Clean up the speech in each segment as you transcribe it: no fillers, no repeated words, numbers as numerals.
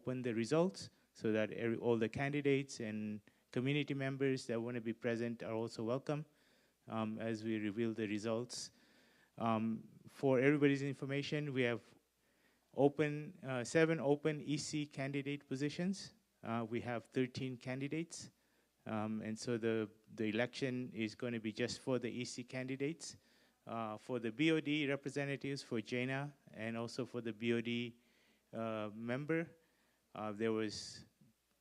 open the results so that all the candidates and community members that want to be present are also welcome as we reveal the results. For everybody's information, we have 7 open EC candidate positions. We have 13 candidates. And so the election is going to be just for the EC candidates. For the BOD representatives for Jaina and also for the BOD member, there was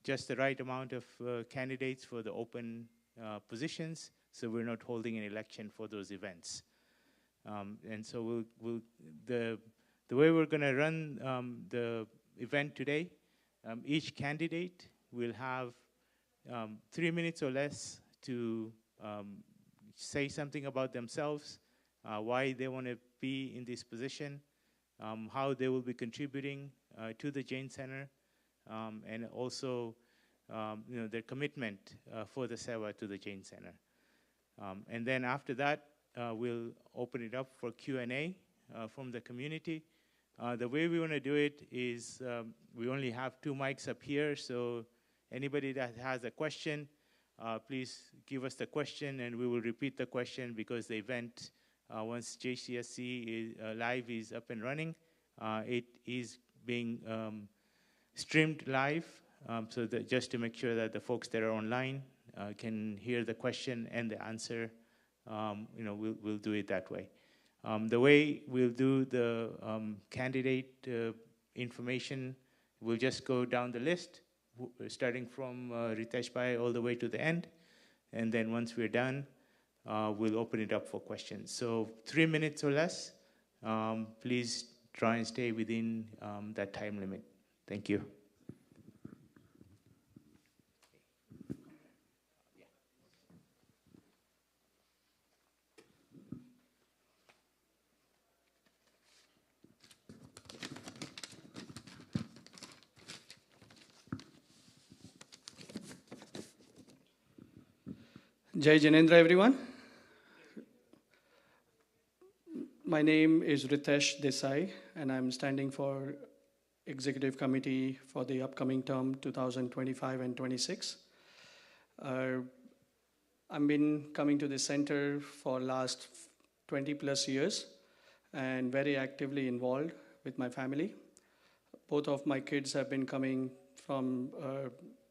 just the right amount of candidates for the open positions, so we're not holding an election for those events. And so the way we're going to run the event today, each candidate will have 3 minutes or less to say something about themselves, why they want to be in this position, how they will be contributing to the Jain Center, and also their commitment for the Seva to the Jain Center. And then after that, we'll open it up for Q&A from the community. The way we want to do it is we only have 2 mics up here, so anybody that has a question, please give us the question and we will repeat the question, because the event, once JCSC live is up and running, it is being streamed live, so that just to make sure that the folks that are online can hear the question and the answer, we'll do it that way. The way we'll do the candidate information, we'll just go down the list, starting from Ritesh Bhai all the way to the end. And then once we're done, we'll open it up for questions. So 3 minutes or less. Please try and stay within that time limit. Thank you. Jai Janendra, everyone. My name is Ritesh Desai, and I'm standing for Executive Committee for the upcoming term 2025 and 26. I've been coming to the center for last 20 plus years and very actively involved with my family. Both of my kids have been coming from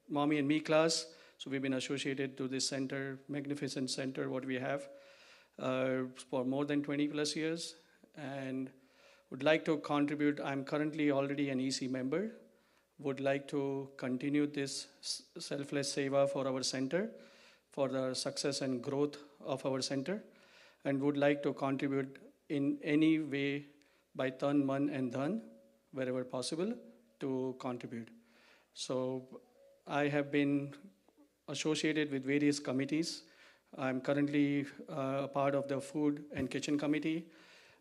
mommy and me class. So we've been associated to this center, magnificent center, what we have, for more than 20 plus years, and would like to contribute. I'm currently already an EC member, would like to continue this selfless seva for our center, for the success and growth of our center, and would like to contribute in any way by tan, man, and dhan, wherever possible, to contribute. So I have been associated with various committees. I'm currently a part of the Food and Kitchen Committee.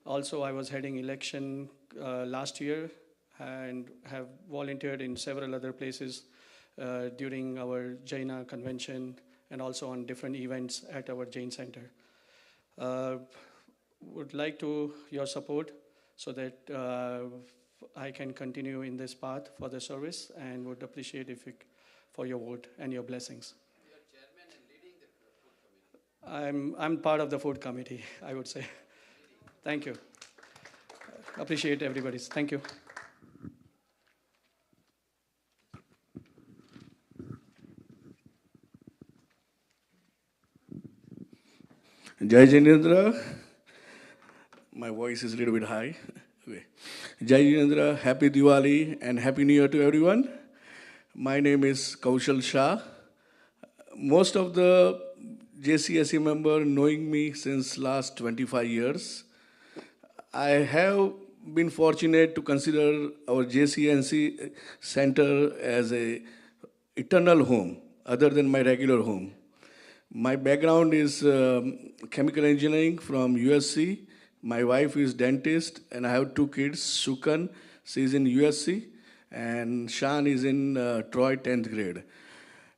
Also, I was heading election last year and have volunteered in several other places during our Jaina convention and also on different events at our Jain Center. Would like your support so that I can continue in this path for the service, and would appreciate for your vote and your blessings. You are chairman and leading the food committee. I'm part of the food committee, I would say. Thank you. Appreciate everybody's. Thank you. Jai Janendra. My voice is a little bit high. Okay. Jai Janendra, Happy Diwali and Happy New Year to everyone. My name is Kaushal Shah. Most of the JCSC member knowing me since last 25 years. I have been fortunate to consider our JCSC center as a eternal home, other than my regular home. My background is chemical engineering from USC. My wife is dentist, and I have 2 kids. Shukan, she is in USC, and Shan is in Troy 10th grade.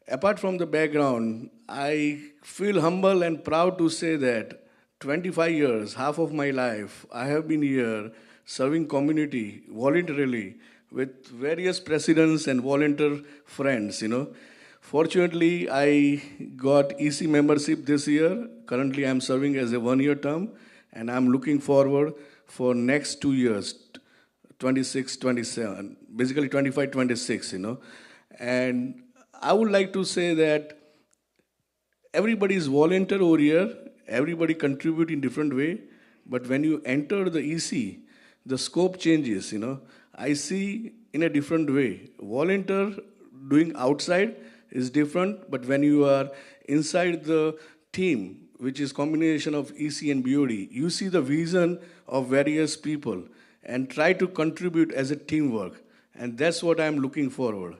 Apart from the background, I feel humble and proud to say that 25 years, half of my life, I have been here serving community voluntarily with various presidents and volunteer friends, Fortunately, I got EC membership this year. Currently, I'm serving as a one-year term, and I'm looking forward for next 2 years, 26, 27, basically 25, 26, And I would like to say that everybody is volunteer over here, everybody contribute in different way, but when you enter the EC, the scope changes, I see in a different way. Volunteer doing outside is different, but when you are inside the team, which is combination of EC and BOD, you see the vision of various people and try to contribute as a teamwork. And that's what I'm looking forward.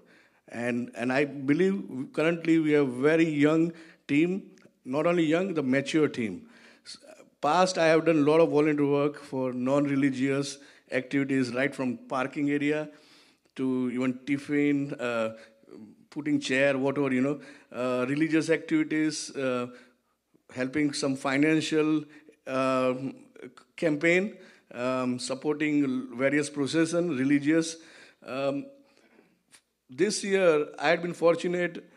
And I believe currently we have very young team, not only young, the mature team. Past, I have done a lot of volunteer work for non-religious activities, right from parking area to even tiffin, putting chair, whatever, religious activities, helping some financial campaign, supporting various procession, religious. This year, I had been fortunate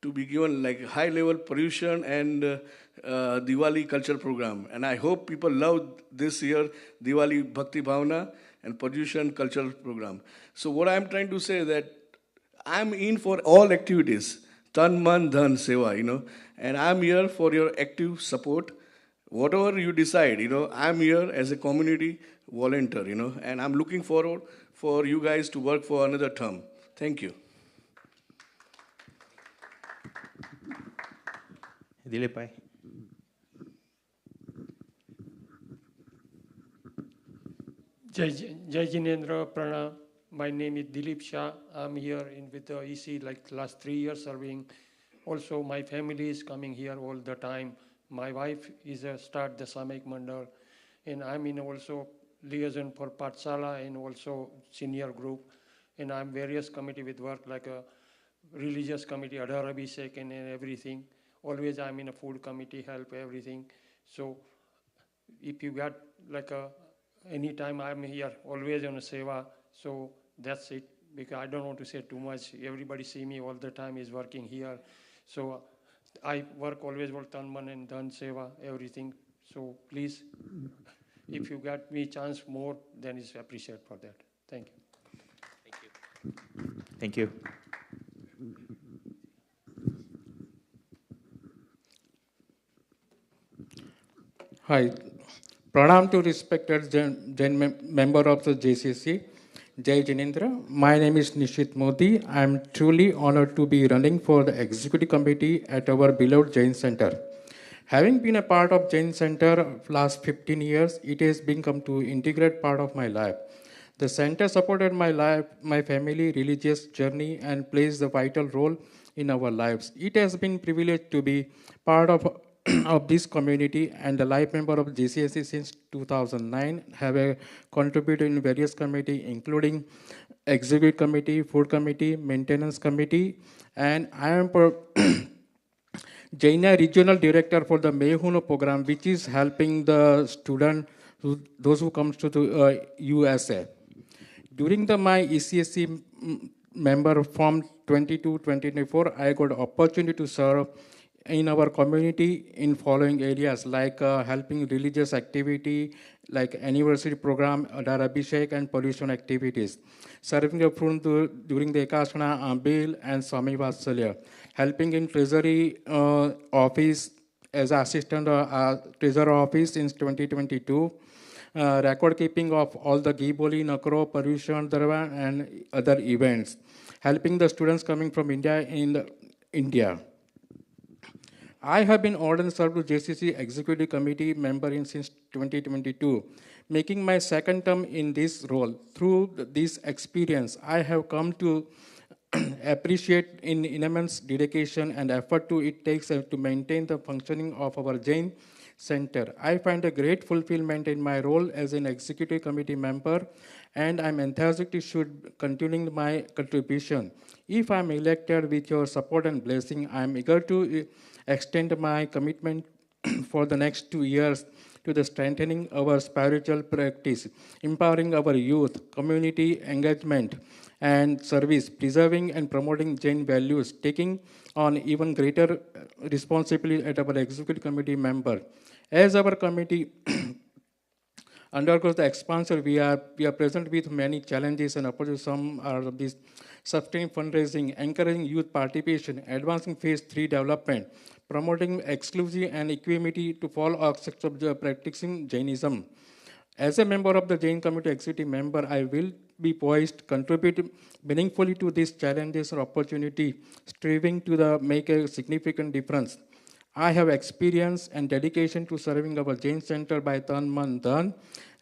to be given like high-level pollution and Diwali culture program. And I hope people love this year Diwali Bhakti Bhavana and pollution culture program. So what I'm trying to say is that I'm in for all activities, tan, man, dhan, seva, and I'm here for your active support. Whatever you decide, I'm here as a community volunteer, and I'm looking forward for you guys to work for another term. Thank you. Dilip bhai. Jai Jinendra, Pranam. My name is Dilip Shah. I'm here with the EC like last 3 years serving. Also, my family is coming here all the time. My wife is start the Samik Mandal, and I'm in also liaison for Patsala and also senior group. And I'm various committee with work like a religious committee, Adhar Abhishek and everything. Always I'm in a food committee, help everything. So if you got like anytime I'm here, always on a seva. So that's it, because I don't want to say too much. Everybody see me all the time is working here. So I work always with Tanman and Dhan Seva, everything. So please, if you got me chance more, then it's appreciated for that. Thank you. Thank you. Hi. Pranam to respected Jain member of the JCSC. Jai Jinendra. My name is Nishit Modi. I am truly honored to be running for the executive committee at our beloved Jain Center. Having been a part of Jain Center last 15 years, it has become to integrate part of my life. The center supported my life, my family, religious journey, and plays a vital role in our lives. It has been privileged to be part of of this community and a life member of JCSC since 2009, have contributed in various committees, including Executive Committee, Food Committee, Maintenance Committee, and I am Jaina Regional Director for the Mehuno program, which is helping the student, those who comes to the USA. During my ECSC member from 22-2024, I got opportunity to serve in our community in following areas like helping religious activity, like anniversary program, Adhar Abhishek, and pollution activities. Serving the front during the Ekashana Bill and Swami Vatsalya. Helping in Treasury Office as Assistant Treasurer Office since 2022. Record keeping of all the Giboli, Nakro, Paryushan, Dharma, and other events. Helping the students coming from India in India. I have been ordered and served to JCC Executive Committee member since 2022, making my second term in this role. Through this experience, I have come to appreciate in immense dedication and effort it takes to maintain the functioning of our Jain Center. I find a great fulfillment in my role as an Executive Committee member, and I'm enthusiastic should continue my contribution. If I'm elected with your support and blessing, I'm eager to extend my commitment for the next 2 years to the strengthening our spiritual practice, empowering our youth, community engagement, and service, preserving and promoting Jain values, taking on even greater responsibility at our executive committee member. As our committee undergoes the expansion, we are present with many challenges and opportunities. Some are these sustaining fundraising, encouraging youth participation, advancing phase 3 development, promoting exclusivity and equanimity to follow aspects of practicing Jainism. As a member of the Jain Committee Executive Member, I will be poised to contribute meaningfully to these challenges or opportunity, striving to make a significant difference. I have experience and dedication to serving our Jain Center by Tan Man Dhan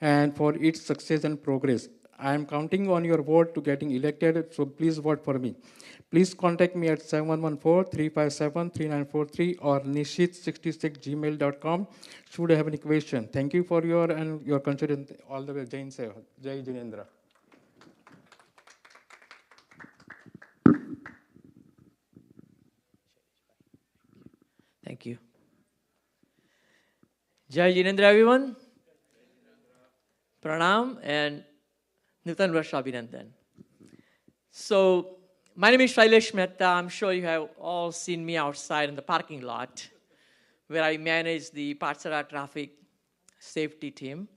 and for its success and progress. I am counting on your vote to getting elected, so please vote for me. Please contact me at 714-357-3943 or nishit66gmail.com should you have any question. Thank you for your consideration all the way. Jain Seva. Jai Jinendra. Thank you. Jai Jinendra, everyone. Pranam and Nutan Varsha Abhinandan. So, my name is Shailesh Mehta. I'm sure you have all seen me outside in the parking lot where I manage the Pathsara traffic safety team.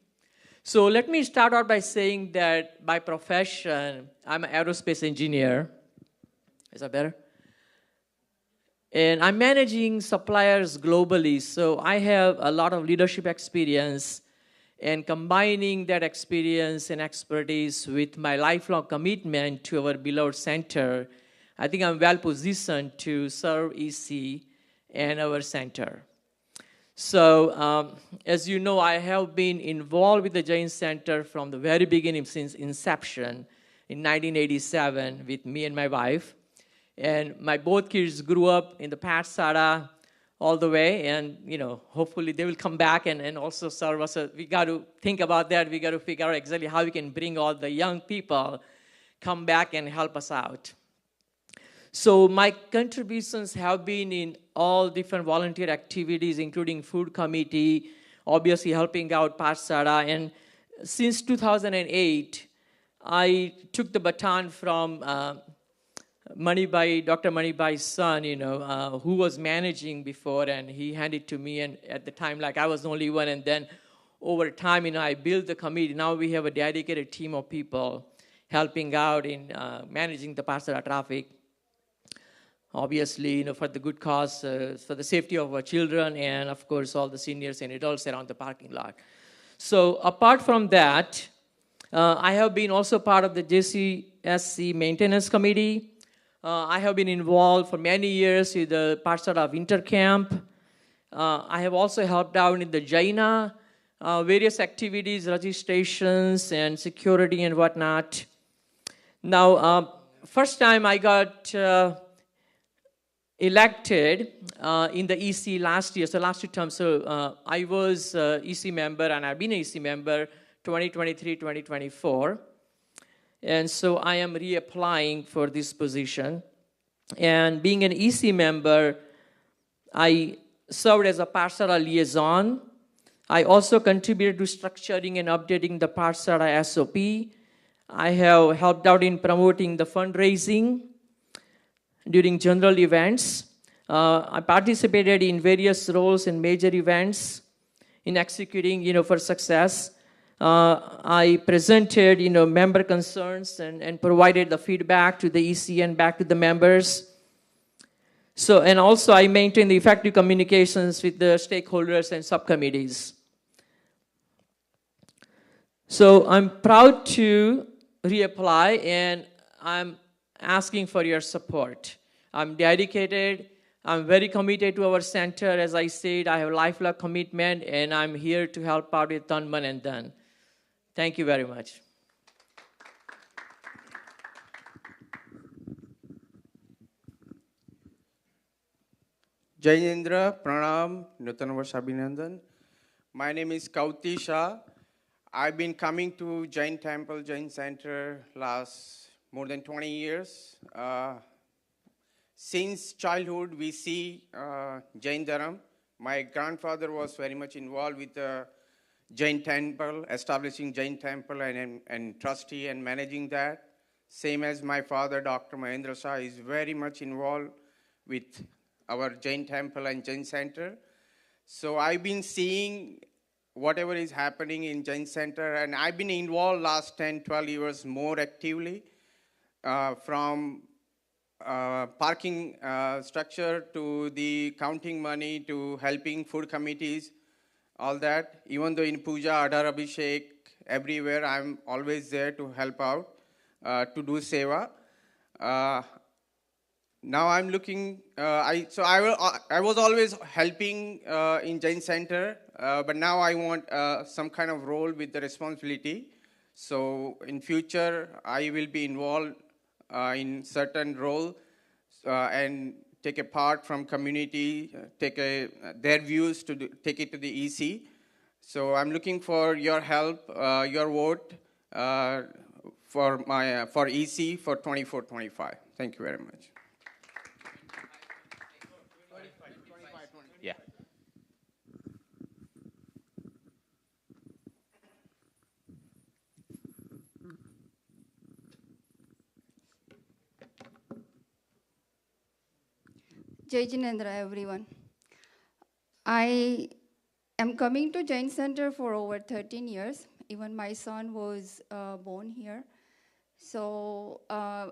So let me start out by saying that by profession, I'm an aerospace engineer. Is that better? And I'm managing suppliers globally, so I have a lot of leadership experience, and combining that experience and expertise with my lifelong commitment to our beloved center, I think I'm well positioned to serve EC and our center. So, as you know, I have been involved with the Jain Center from the very beginning, since inception in 1987 with me and my wife. And my both kids grew up in the Pathsara all the way, and hopefully they will come back and also serve us. We got to think about that. We got to figure out exactly how we can bring all the young people come back and help us out. So my contributions have been in all different volunteer activities, including food committee, obviously helping out Pathsara. And since 2008, I took the baton from Dr. Manibai's son, who was managing before, and he handed it to me. And at the time, I was the only one. And then over time, I built the committee. Now we have a dedicated team of people helping out in managing the Pathsara traffic. Obviously, for the good cause, for the safety of our children, and of course, all the seniors and adults around the parking lot. So apart from that, I have been also part of the JCSC maintenance committee. I have been involved for many years with the Pathsara Winter Camp. I have also helped out in the Jaina, various activities, registrations, and security and whatnot. Now, first time I got elected in the EC last year, so last 2 terms. So I was EC member, and I've been an EC member 2023, 2024. And so I am reapplying for this position. And being an EC member, I served as a Pathsara liaison. I also contributed to structuring and updating the Pathsara SOP. I have helped out in promoting the fundraising during general events. I participated in various roles in major events in executing, for success. I presented, member concerns and provided the feedback to the EC and back to the members. So, and also I maintain the effective communications with the stakeholders and subcommittees. So I'm proud to reapply, and I'm asking for your support. I'm dedicated. I'm very committed to our center. As I said, I have lifelong commitment, and I'm here to help out with Tan Man and Dhan. Thank you very much. Jai Indra, Pranam, Nutan Varsha Abhinandan. My name is Kauti Shah. I've been coming to Jain Temple, Jain Center last more than 20 years. Since childhood, we see Jain Dharam. My grandfather was very much involved with the Jain Temple, establishing Jain Temple and trustee and managing that. Same as my father, Dr. Mahendra Shah, is very much involved with our Jain Temple and Jain Center. So I've been seeing whatever is happening in Jain Center, and I've been involved last 10, 12 years more actively, from parking structure to the counting money to helping food committees, all that. Even though in Puja, Adar Abhishek, everywhere, I'm always there to help out, to do seva. Now I'm looking, I was always helping in Jain Center, but now I want some kind of role with the responsibility. So in future, I will be involved in certain role and take a part from community, their views to take it to the EC. So I'm looking for your help, your vote for EC for 24-25. Thank you very much. Yeah. Jai Jinendra, everyone. I am coming to Jain Center for over 13 years. Even my son was born here. So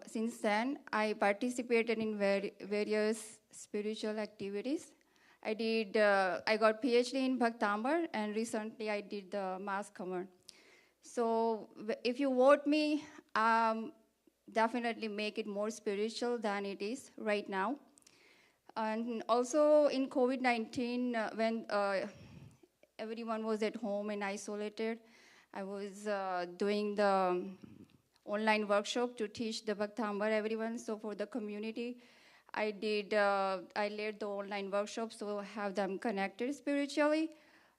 since then, I participated in various spiritual activities. I got PhD in Bhaktambar, and recently I did the Mass Command. So if you vote me, definitely make it more spiritual than it is right now. And also in COVID-19, when everyone was at home and isolated, I was doing the online workshop to teach the Bhaktambar everyone. So for the community, I led the online workshop so have them connected spiritually.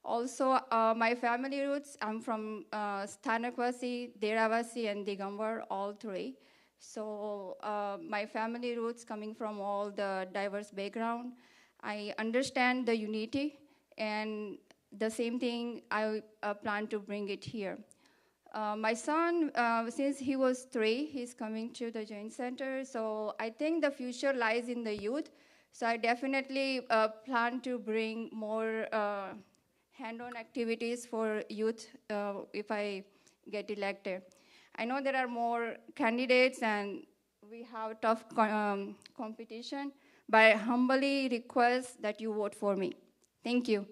Also, my family roots, I'm from Sthanakvasi, Deravasi, and Digambar, all three. So my family roots coming from all the diverse background. I understand the unity, and the same thing I plan to bring it here. My son, since he was 3, he's coming to the Jain Center. So I think the future lies in the youth. So I definitely plan to bring more hand-on activities for youth if I get elected. I know there are more candidates and we have tough competition, but I humbly request that you vote for me. Thank you.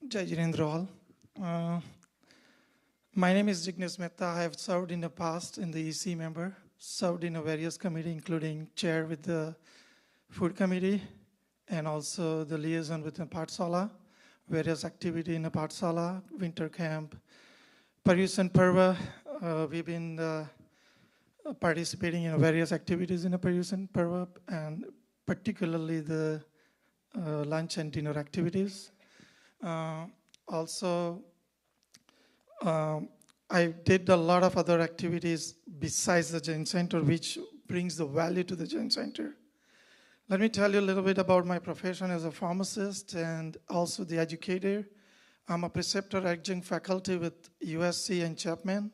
Jai Jirendra all. My name is Jignesh Mehta. I have served in the past in the EC member, served in a various committee, including chair with the food committee and also the liaison with the Pathsala, various activity in the Pathsala, winter camp, Paryushan Parva. We've been participating in various activities in the Paryushan Parva, and particularly the lunch and dinner activities. Also, I did a lot of other activities besides the Jain Center, which brings the value to the Jain Center. Let me tell you a little bit about my profession as a pharmacist and also the educator. I'm a preceptor adjunct faculty with USC and Chapman.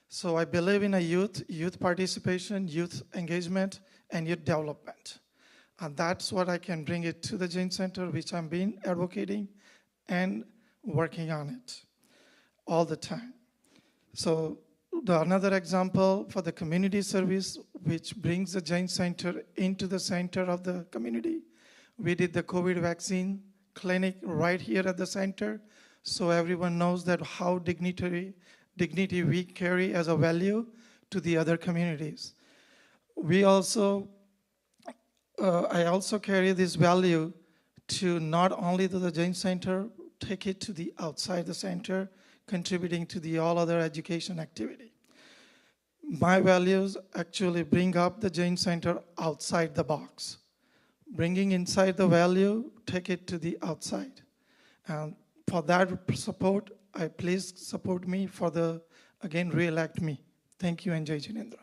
So I believe in a youth participation, youth engagement, and youth development. And that's what I can bring it to the Jain Center, which I've been advocating and working on it all the time. So another example for the community service, which brings the Jain Center into the center of the community. We did the COVID vaccine clinic right here at the center, so everyone knows that how dignity we carry as a value to the other communities. We also, I also carry this value to not only to the Jain Center, take it to the outside the center, contributing to the all other education activity. My values actually bring up the Jain Center outside the box. Bringing inside the value, take it to the outside. And for that support, please support me for again, re-elect me. Thank you, and Jai Jinendra.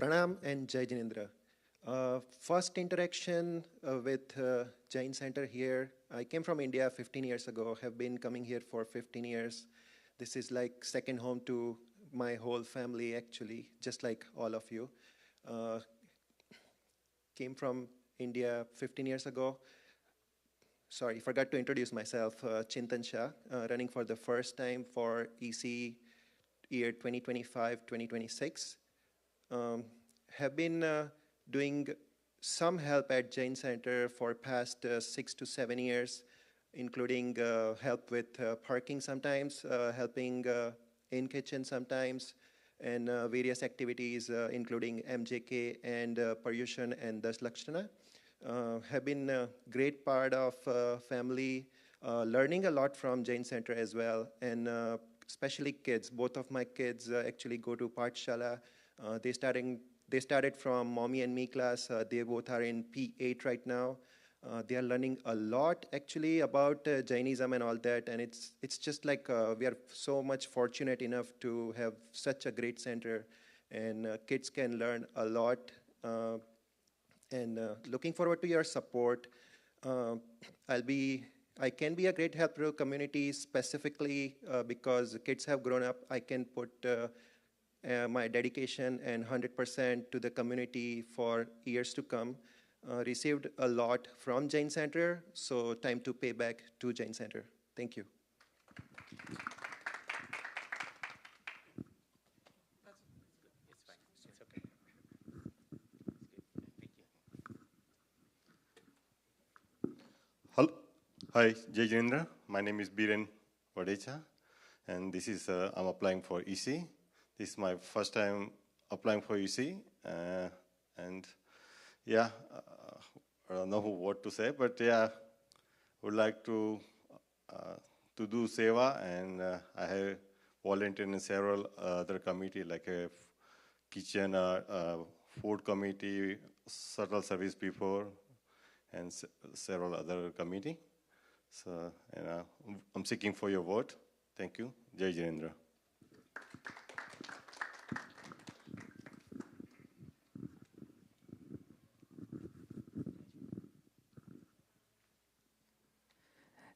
Pranam and Jai Jinendra. First interaction with Jain Center here, I came from India 15 years ago, have been coming here for 15 years. This is like second home to my whole family actually, just like all of you. Came from India 15 years ago. Sorry, forgot to introduce myself, Chintan Shah, running for the first time for EC year 2025-2026. Have been doing some help at Jain Center for past 6 to 7 years, including help with parking sometimes, helping in kitchen sometimes, and various activities including MJK and Paryushan and Das Lakshana. Have been a great part of family, learning a lot from Jain Center as well, and especially kids. Both of my kids actually go to Pathshala. They started from Mommy and Me class. They both are in P8 right now. They are learning a lot actually about Jainism and all that, and it's just like we are so much fortunate enough to have such a great center, and kids can learn a lot. And looking forward to your support. I can be a great help to the community specifically because kids have grown up. I can put my dedication and 100% to the community for years to come. Received a lot from Jain Center, so time to pay back to Jain Center. Thank you. Hello. Hi, Jai Jinendra. My name is Biren Vadecha, and this is I'm applying for EC. This is my first time applying for EC, and yeah, I don't know what to say, but yeah, would like to do seva, and I have volunteered in several other committees like a kitchen, food committee, shuttle service before, and several other committee. So, I'm seeking for your vote. Thank you. Jai Jinendra.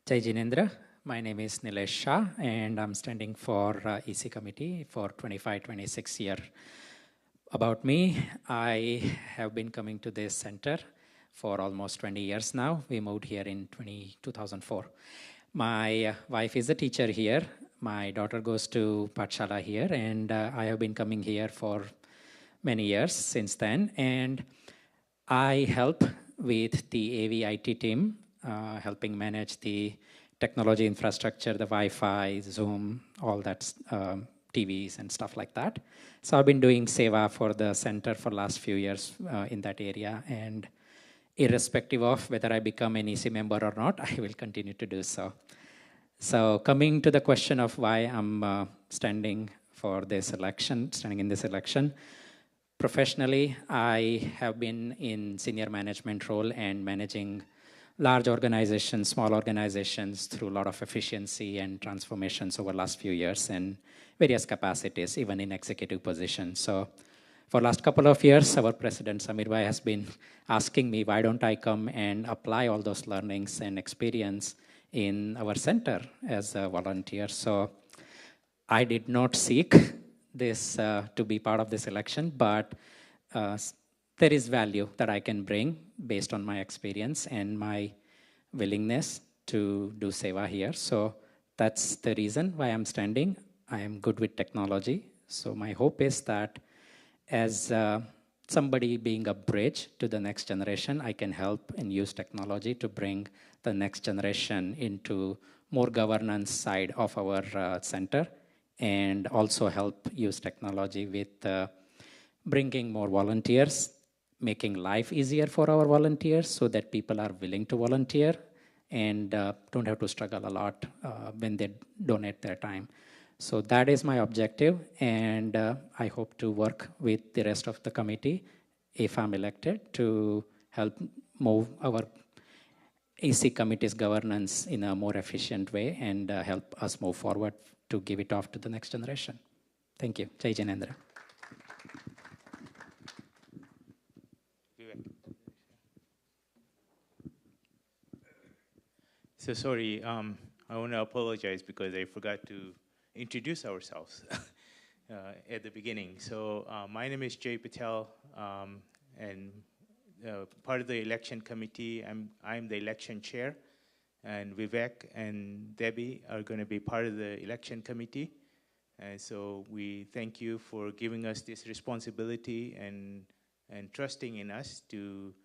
Jai Jinendra. My name is Nilesh Shah, and I'm standing for EC committee for 25-26 year. About me, I have been coming to this center for almost 20 years now. We moved here in 2004. My wife is a teacher here. My daughter goes to Pathshala here, and I have been coming here for many years since then. And I help with the AV-IT team, helping manage the technology infrastructure, the Wi-Fi, Zoom, all that, TVs and stuff like that. So I've been doing seva for the center for last few years in that area, and irrespective of whether I become an EC member or not, I will continue to do so. So coming to the question of why I'm standing in this election, professionally, I have been in senior management role and managing large organizations, small organizations through a lot of efficiency and transformations over the last few years in various capacities, even in executive positions. So for last couple of years, our president, Samir Bhai, has been asking me, why don't I come and apply all those learnings and experience in our center as a volunteer. So I did not seek this to be part of this election, but there is value that I can bring based on my experience and my willingness to do seva here. So that's the reason why I'm standing. I am good with technology. So my hope is that as somebody being a bridge to the next generation, I can help and use technology to bring the next generation into more governance side of our center, and also help use technology with bringing more volunteers, making life easier for our volunteers so that people are willing to volunteer and don't have to struggle a lot when they donate their time. So that is my objective, and I hope to work with the rest of the committee, if I'm elected, to help move our EC committee's governance in a more efficient way and help us move forward to give it off to the next generation. Thank you. Jai Jinendra. So sorry, I want to apologize because I forgot to introduce ourselves at the beginning. So my name is Jay Patel, and part of the election committee. I'm the election chair, and Vivek and Debbie are going to be part of the election committee. And so we thank you for giving us this responsibility and trusting in us to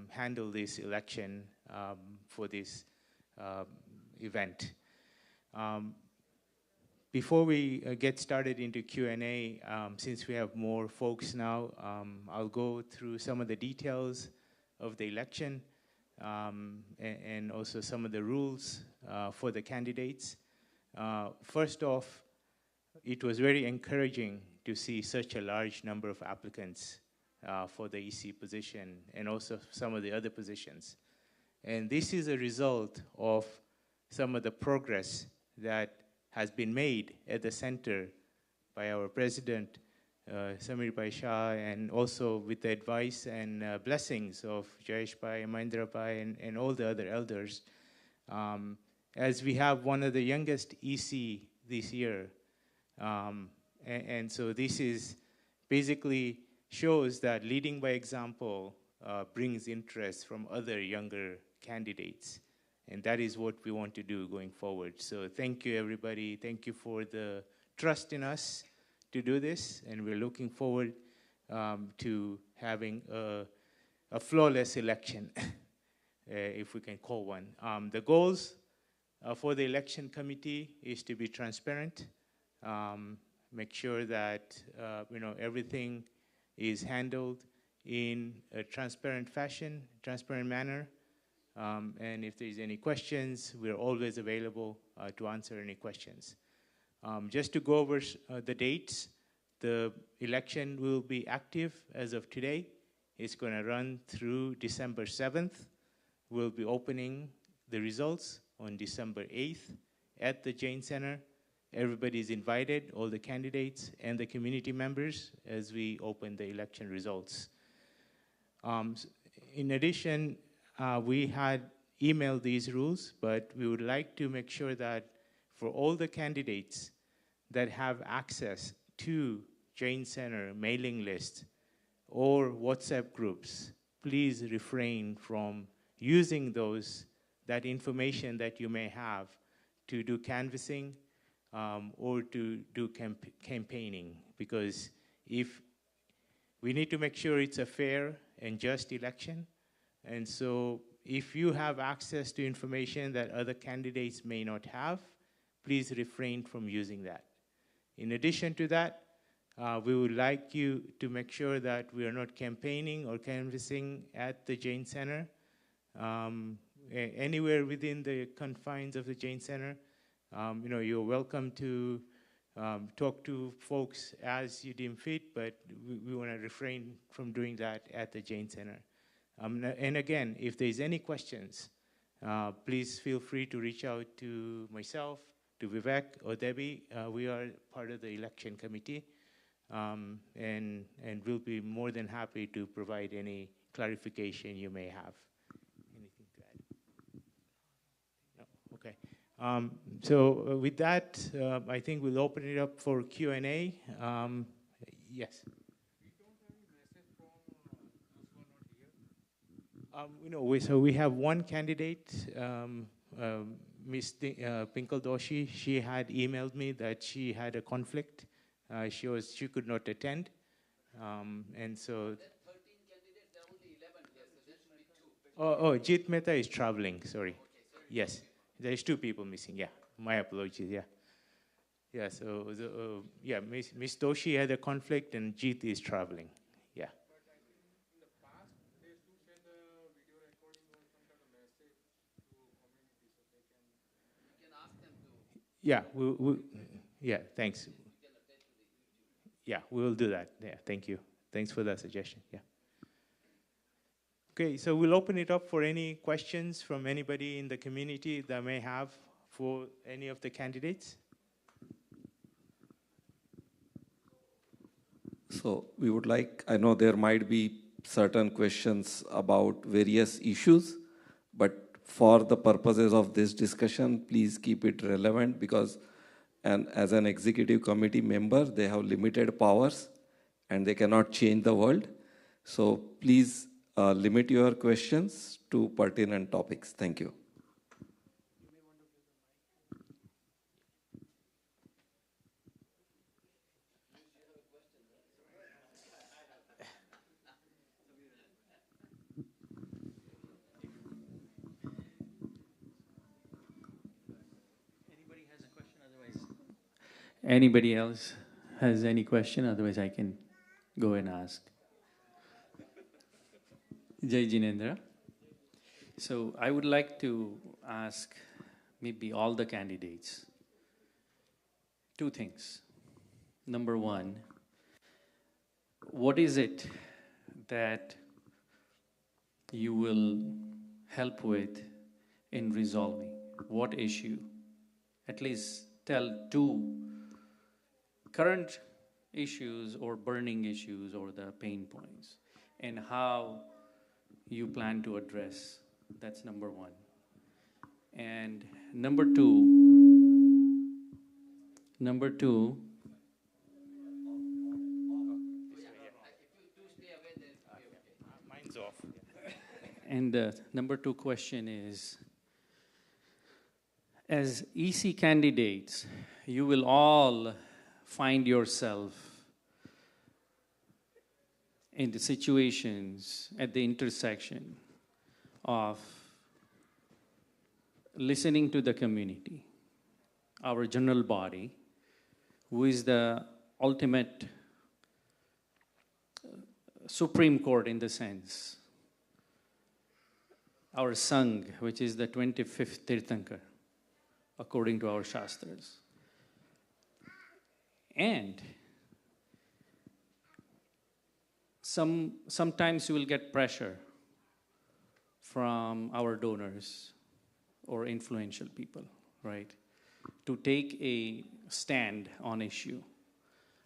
handle this election for this event. Before we get started into Q&A, since we have more folks now, I'll go through some of the details of the election and also some of the rules for the candidates. First off, it was very encouraging to see such a large number of applicants for the EC position and also some of the other positions. And this is a result of some of the progress that has been made at the center by our president, Samir Bhai Shah, and also with the advice and blessings of Jayesh Bhai, Mahindra Bhai, and all the other elders. As we have one of the youngest EC this year, and so this is basically shows that leading by example brings interest from other younger candidates. And that is what we want to do going forward. So thank you, everybody. Thank you for the trust in us to do this. And we're looking forward to having a flawless election, if we can call one. The goals for the election committee is to be transparent, make sure that everything is handled in a transparent fashion, transparent manner. And if there's any questions, we're always available to answer any questions. Just to go over the dates, the election will be active as of today. It's going to run through December 7th. We'll be opening the results on December 8th at the Jain Center. Everybody's invited, all the candidates and the community members, as we open the election results. In addition, we had emailed these rules, but we would like to make sure that for all the candidates that have access to Jain Center mailing list or WhatsApp groups, please refrain from using that information that you may have to do canvassing or to do campaigning, because if we need to make sure it's a fair and just election. And so if you have access to information that other candidates may not have, please refrain from using that. In addition to that, we would like you to make sure that we are not campaigning or canvassing at the Jain Center. Anywhere within the confines of the Jain Center, you're welcome to talk to folks as you deem fit, but we want to refrain from doing that at the Jain Center. And again, if there's any questions, please feel free to reach out to myself, to Vivek or Debbie. We are part of the election committee, and we'll be more than happy to provide any clarification you may have. Anything to add? No? Okay. So with that, I think we'll open it up for Q&A. Yes. So we have one candidate, Ms. Pinkle Doshi. She had emailed me that she had a conflict. She could not attend, and so. There are 13 candidates. There are only 11 here, so there should be 2. Oh, Jit Mehta is traveling. Sorry. Okay, sorry. Yes, there's 2 people missing. Yeah, my apologies. Yeah. Yeah. So Ms. Doshi had a conflict, and Jit is traveling. Yeah. Yeah, yeah, thanks. Yeah, we will do that. Yeah, thank you. Thanks for that suggestion. Yeah. Okay, so we'll open it up for any questions from anybody in the community that may have for any of the candidates. So we would like, I know there might be certain questions about various issues, but for the purposes of this discussion, please keep it relevant because as an executive committee member, they have limited powers and they cannot change the world. So please limit your questions to pertinent topics. Thank you. Anybody else has any question? Otherwise, I can go and ask. Jai Jinendra. So I would like to ask maybe all the candidates two things. Number one, what is it that you will help with in resolving? What issue? At least tell two current issues or burning issues or the pain points and how you plan to address. That's number one. And number two, mine's off. And the number two question is, as EC candidates, you will all find yourself in the situations at the intersection of listening to the community, our general body, who is the ultimate Supreme Court in the sense, our Sangh, which is the 25th Tirthankar, according to our Shastras. And sometimes you will get pressure from our donors or influential people, right, to take a stand on issue.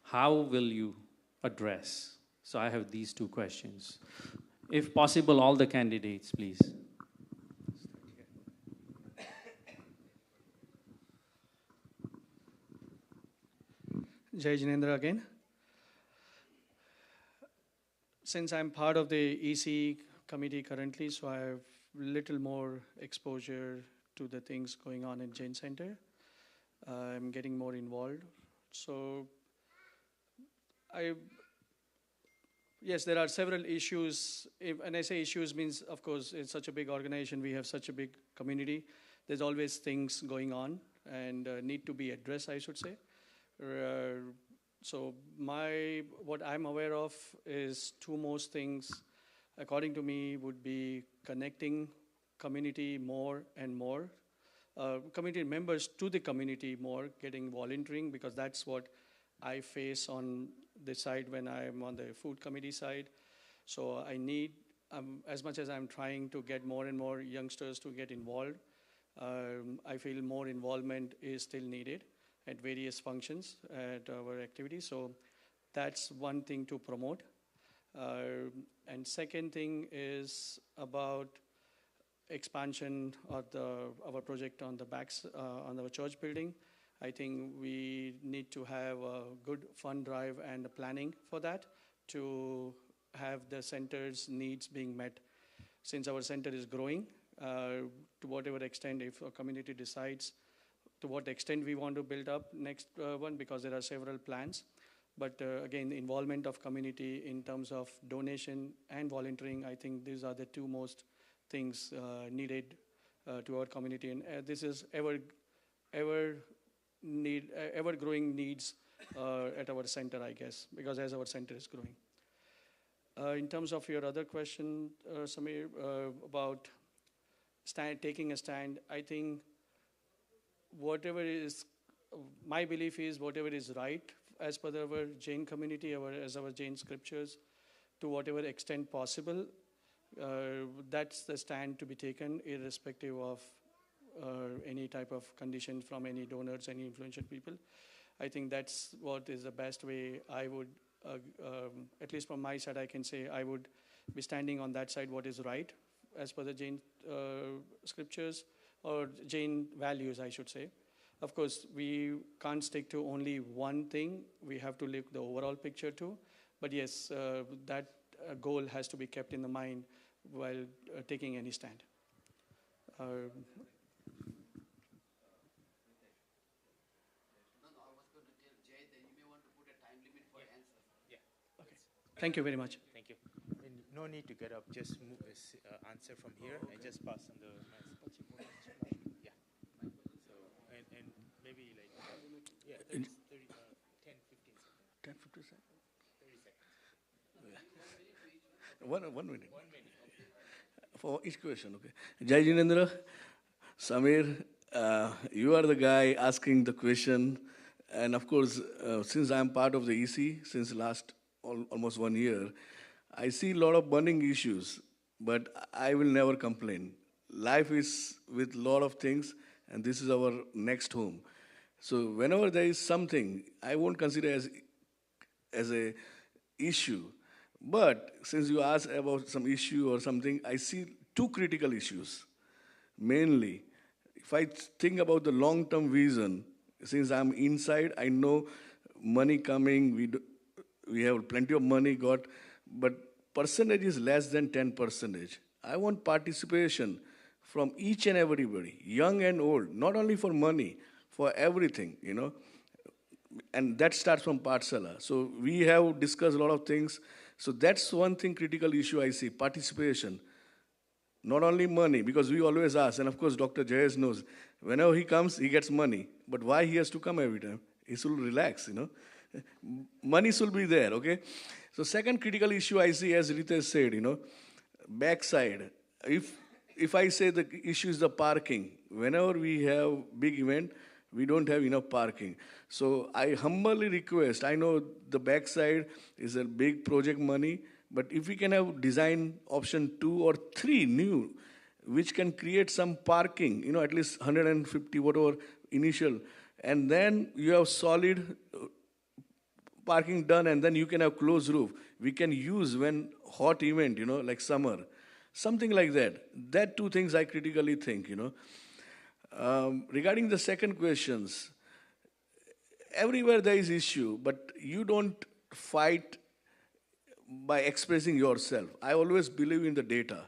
How will you address? So I have these two questions. If possible, all the candidates, please. Jai Jinendra again. Since I'm part of the EC committee currently, so I have little more exposure to the things going on in Jain Center. I'm getting more involved. So yes, there are several issues. And I say issues means, of course, it's such a big organization. We have such a big community. There's always things going on and need to be addressed, I should say. So what I'm aware of is two most things, according to me, would be connecting community more and more, community members to the community more, getting volunteering, because that's what I face on this side when I'm on the food committee side. So I need, as much as I'm trying to get more and more youngsters to get involved, I feel more involvement is still needed at various functions at our activities. So that's one thing to promote. And second thing is about expansion of our project on the backs, on our church building. I think we need to have a good fund drive and a planning for that to have the center's needs being met. Since our center is growing, to whatever extent, if a community decides to what extent we want to build up next one, because there are several plans. But again, the involvement of community in terms of donation and volunteering, I think these are the two most things needed to our community. And this is ever-growing needs at our center, I guess, because as our center is growing. In terms of your other question, Samir, about taking a stand, I think whatever is, my belief is whatever is right as per our Jain community, as our Jain scriptures, to whatever extent possible, that's the stand to be taken, irrespective of any type of condition from any donors, any influential people. I think that's what is the best way I would, at least from my side, I can say I would be standing on that side, what is right as per the Jain scriptures, or Jain values, I should say. Of course, we can't stick to only one thing. We have to look the overall picture too. But yes, that goal has to be kept in the mind while taking any stand. Thank you very much. Thank you. And no need to get up. Just move, answer from here and just pass on the. Yeah. So and maybe like 10, 15 seconds. 10, 15 seconds. 30 seconds. One minute. 1 minute. For each question, okay. Jai Jinendra, Samir, you are the guy asking the question, and of course, since I am part of the EC since last almost 1 year, I see a lot of burning issues, but I will never complain. Life is with a lot of things, and this is our next home. So whenever there is something, I won't consider as a issue. But since you asked about some issue or something, I see two critical issues. Mainly, if I think about the long-term vision, since I'm inside, I know money coming, we have plenty of money got, but percentage is less than 10%. I want participation from each and everybody, young and old, not only for money, for everything, you know. And that starts from Pathshala. So we have discussed a lot of things. So that's one thing, critical issue I see, participation. Not only money, because we always ask, and of course Dr. Jayesh knows, whenever he comes, he gets money. But why he has to come every time? He should relax, you know. Money should be there, okay? So second critical issue I see, as Ritesh said, you know, backside. If I say the issue is the parking, whenever we have big event, we don't have enough parking. So I humbly request, I know the backside is a big project money, but if we can have design option 2 or 3 new, which can create some parking, you know, at least 150, whatever initial, and then you have solid parking done, and then you can have closed roof. We can use when hot event, you know, like summer, something like that. That two things I critically think, you know. Regarding the second questions, everywhere there is issue, but you don't fight by expressing yourself. I always believe in the data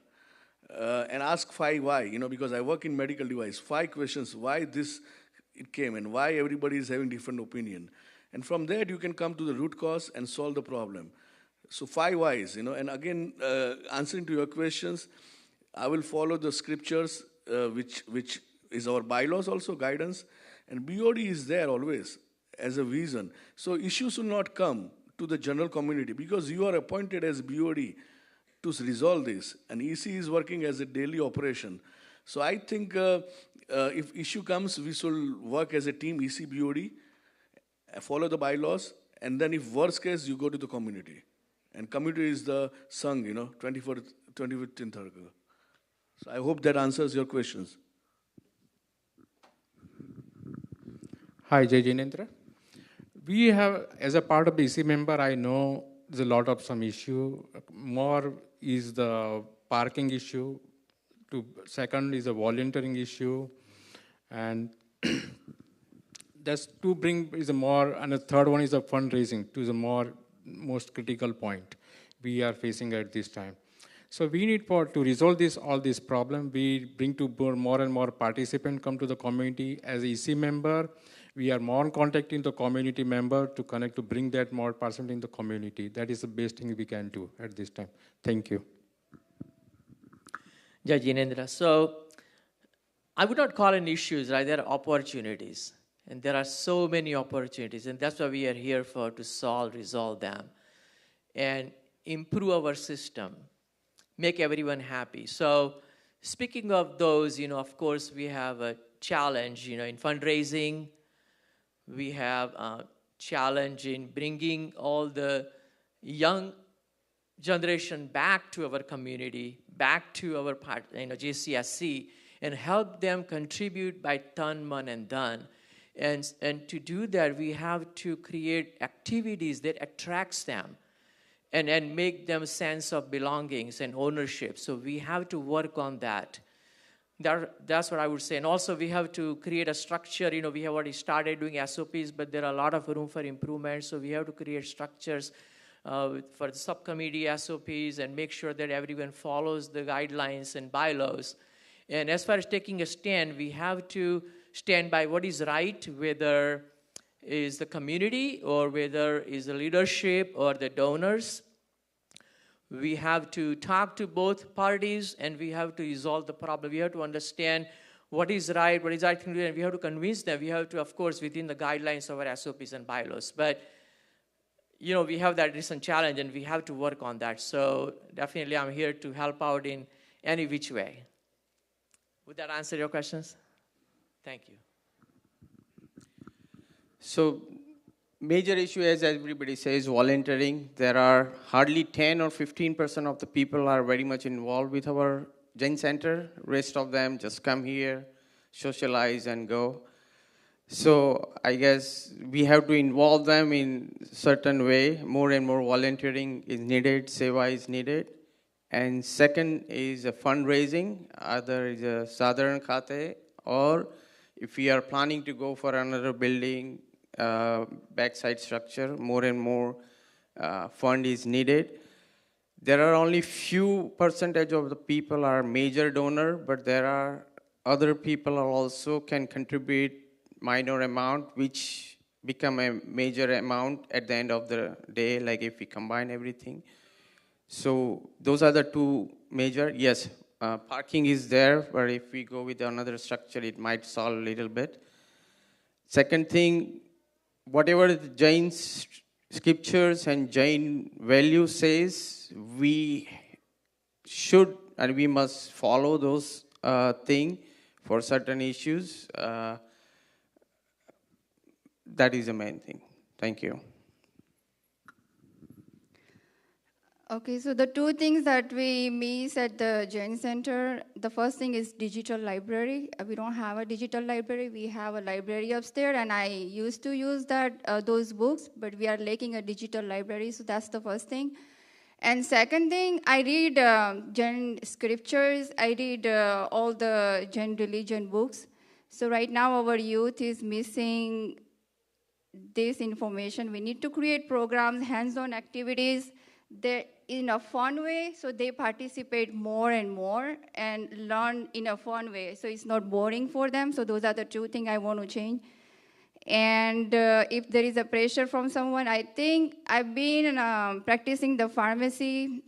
and ask 5 why, you know, because I work in medical device. 5 questions, why this it came and why everybody is having different opinion. And from there, you can come to the root cause and solve the problem. So 5 whys, you know, and again, answering to your questions, I will follow the scriptures, which is our bylaws also, guidance, and BOD is there always as a vision. So issues will not come to the general community because you are appointed as BOD to resolve this, and EC is working as a daily operation. So I think if issue comes, we should work as a team, EC, BOD, follow the bylaws, and then if worst case, you go to the community. And community is the sung, you know, 25th in Tharka. So I hope that answers your questions. Hi, Jai Jinendra. We have, as a part of the EC member, I know there's a lot of some issue. More is the parking issue. Second is a volunteering issue. And that's to bring is a more, and the third one is the fundraising to the most critical point we are facing at this time. So we need to resolve all this problem. We bring to more and more participants come to the community. As EC member, we are more contacting the community member to connect to bring that more person in the community. That is the best thing we can do at this time. Thank you. Jai Jinendra. So I would not call it issues, right? There are opportunities. And there are so many opportunities. And that's why we are here for, to resolve them. And improve our system. Make everyone happy. So speaking of those, you know, of course, we have a challenge, you know, in fundraising. We have a challenge in bringing all the young generation back to our community, back to our JCSC, and help them contribute by tan, man, and dhan. And to do that, we have to create activities that attracts them. and make them sense of belongings and ownership. So we have to work on that. That's what I would say. And also we have to create a structure. We have already started doing SOPs, but there are a lot of room for improvement. So we have to create structures for the subcommittee SOPs and make sure that everyone follows the guidelines and bylaws. And as far as taking a stand, we have to stand by what is right, whether is the community or whether is the leadership or the donors. We have to talk to both parties and we have to resolve the problem. We have to understand what is right thing to do, and we have to convince them. We have to, of course, within the guidelines of our SOPs and bylaws. But, we have that recent challenge and we have to work on that. So definitely I'm here to help out in any which way. Would that answer your questions? Thank you. So major issue, as everybody says, volunteering. There are hardly 10 or 15% of the people are very much involved with our Jain Center. Rest of them just come here, socialize and go. So I guess we have to involve them in certain way. More and more volunteering is needed, seva is needed. And second is a fundraising, either is a Sadharan Khate, or if we are planning to go for another building, backside structure, more and more fund is needed. There are only few percentage of the people are major donor, but there are other people also can contribute minor amount, which become a major amount at the end of the day, like if we combine everything. So those are the two major. Yes, parking is there, but if we go with another structure, it might solve a little bit. Second thing, whatever the Jain scriptures and Jain value says, we should and we must follow those things for certain issues. That is the main thing. Thank you. Okay, so the two things that we miss at the Jain Center, the first thing is digital library. We don't have a digital library. We have a library upstairs, and I used to use those books, but we are lacking a digital library, so that's the first thing. And second thing, I read Jain scriptures. I read all the Jain religion books. So right now our youth is missing this information. We need to create programs, hands-on activities, in a fun way, so they participate more and more and learn in a fun way, so it's not boring for them. So those are the two things I want to change. And if there is a pressure from someone, I think I've been practicing the pharmacy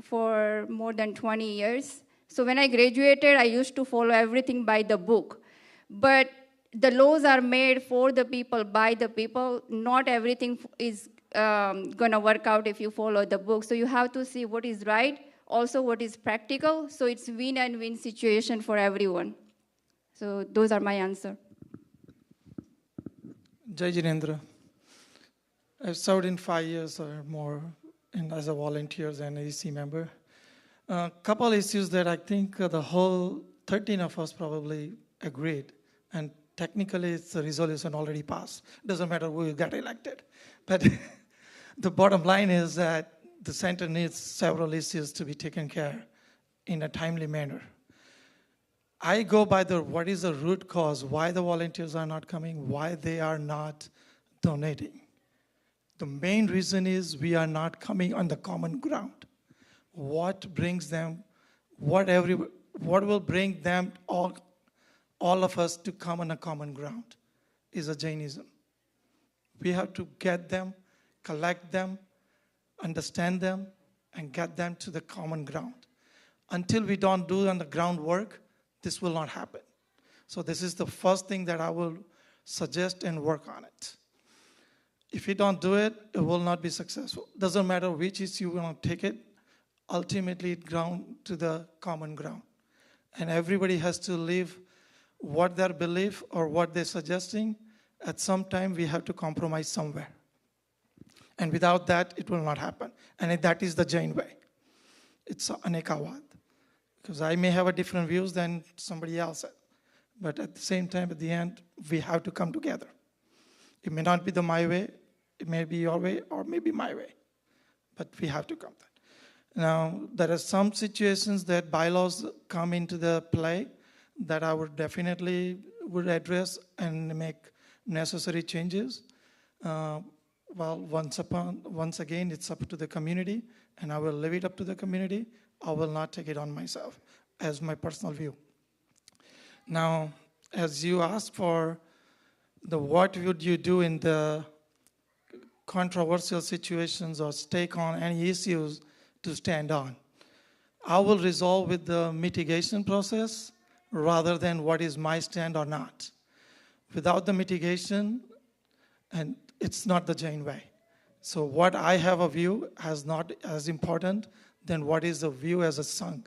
for more than 20 years. So when I graduated, I used to follow everything by the book. But the laws are made for the people, by the people. Not everything is going to work out if you follow the book. So you have to see what is right, also what is practical, so it's win and win situation for everyone. So those are my answer. Jai Jinendra. I've served in 5 years or more as a volunteer and EC member. A couple issues that I think the whole 13 of us probably agreed, and technically it's a resolution already passed. Doesn't matter who got elected. But the bottom line is that the center needs several issues to be taken care in a timely manner. I go by what is the root cause, why the volunteers are not coming, why they are not donating. The main reason is we are not coming on the common ground. What brings them, what will bring them, all of us to come on a common ground is a Jainism. We have to get them, collect them, understand them, and get them to the common ground. Until we don't do on the groundwork, this will not happen. So this is the first thing that I will suggest and work on it. If we don't do it, it will not be successful. Doesn't matter which issue we want to take it, ultimately it ground to the common ground. And everybody has to live what their belief or what they're suggesting. At some time, we have to compromise somewhere. And without that, it will not happen. And that is the Jain way. It's anekavad. Because I may have a different views than somebody else. But at the same time, at the end, we have to come together. It may not be my way, it may be your way, or maybe my way. but we have to come that. Now, there are some situations that bylaws come into the play that I would definitely would address and make necessary changes. Well, once again, it's up to the community, and I will leave it up to the community. I will not take it on myself as my personal view. Now, as you asked for the what would you do in the controversial situations or take on any issues to stand on, I will resolve with the mitigation process rather than what is my stand or not. Without the mitigation, and it's not the Jain way. So what I have a view is not as important than what is the view as a Sangh.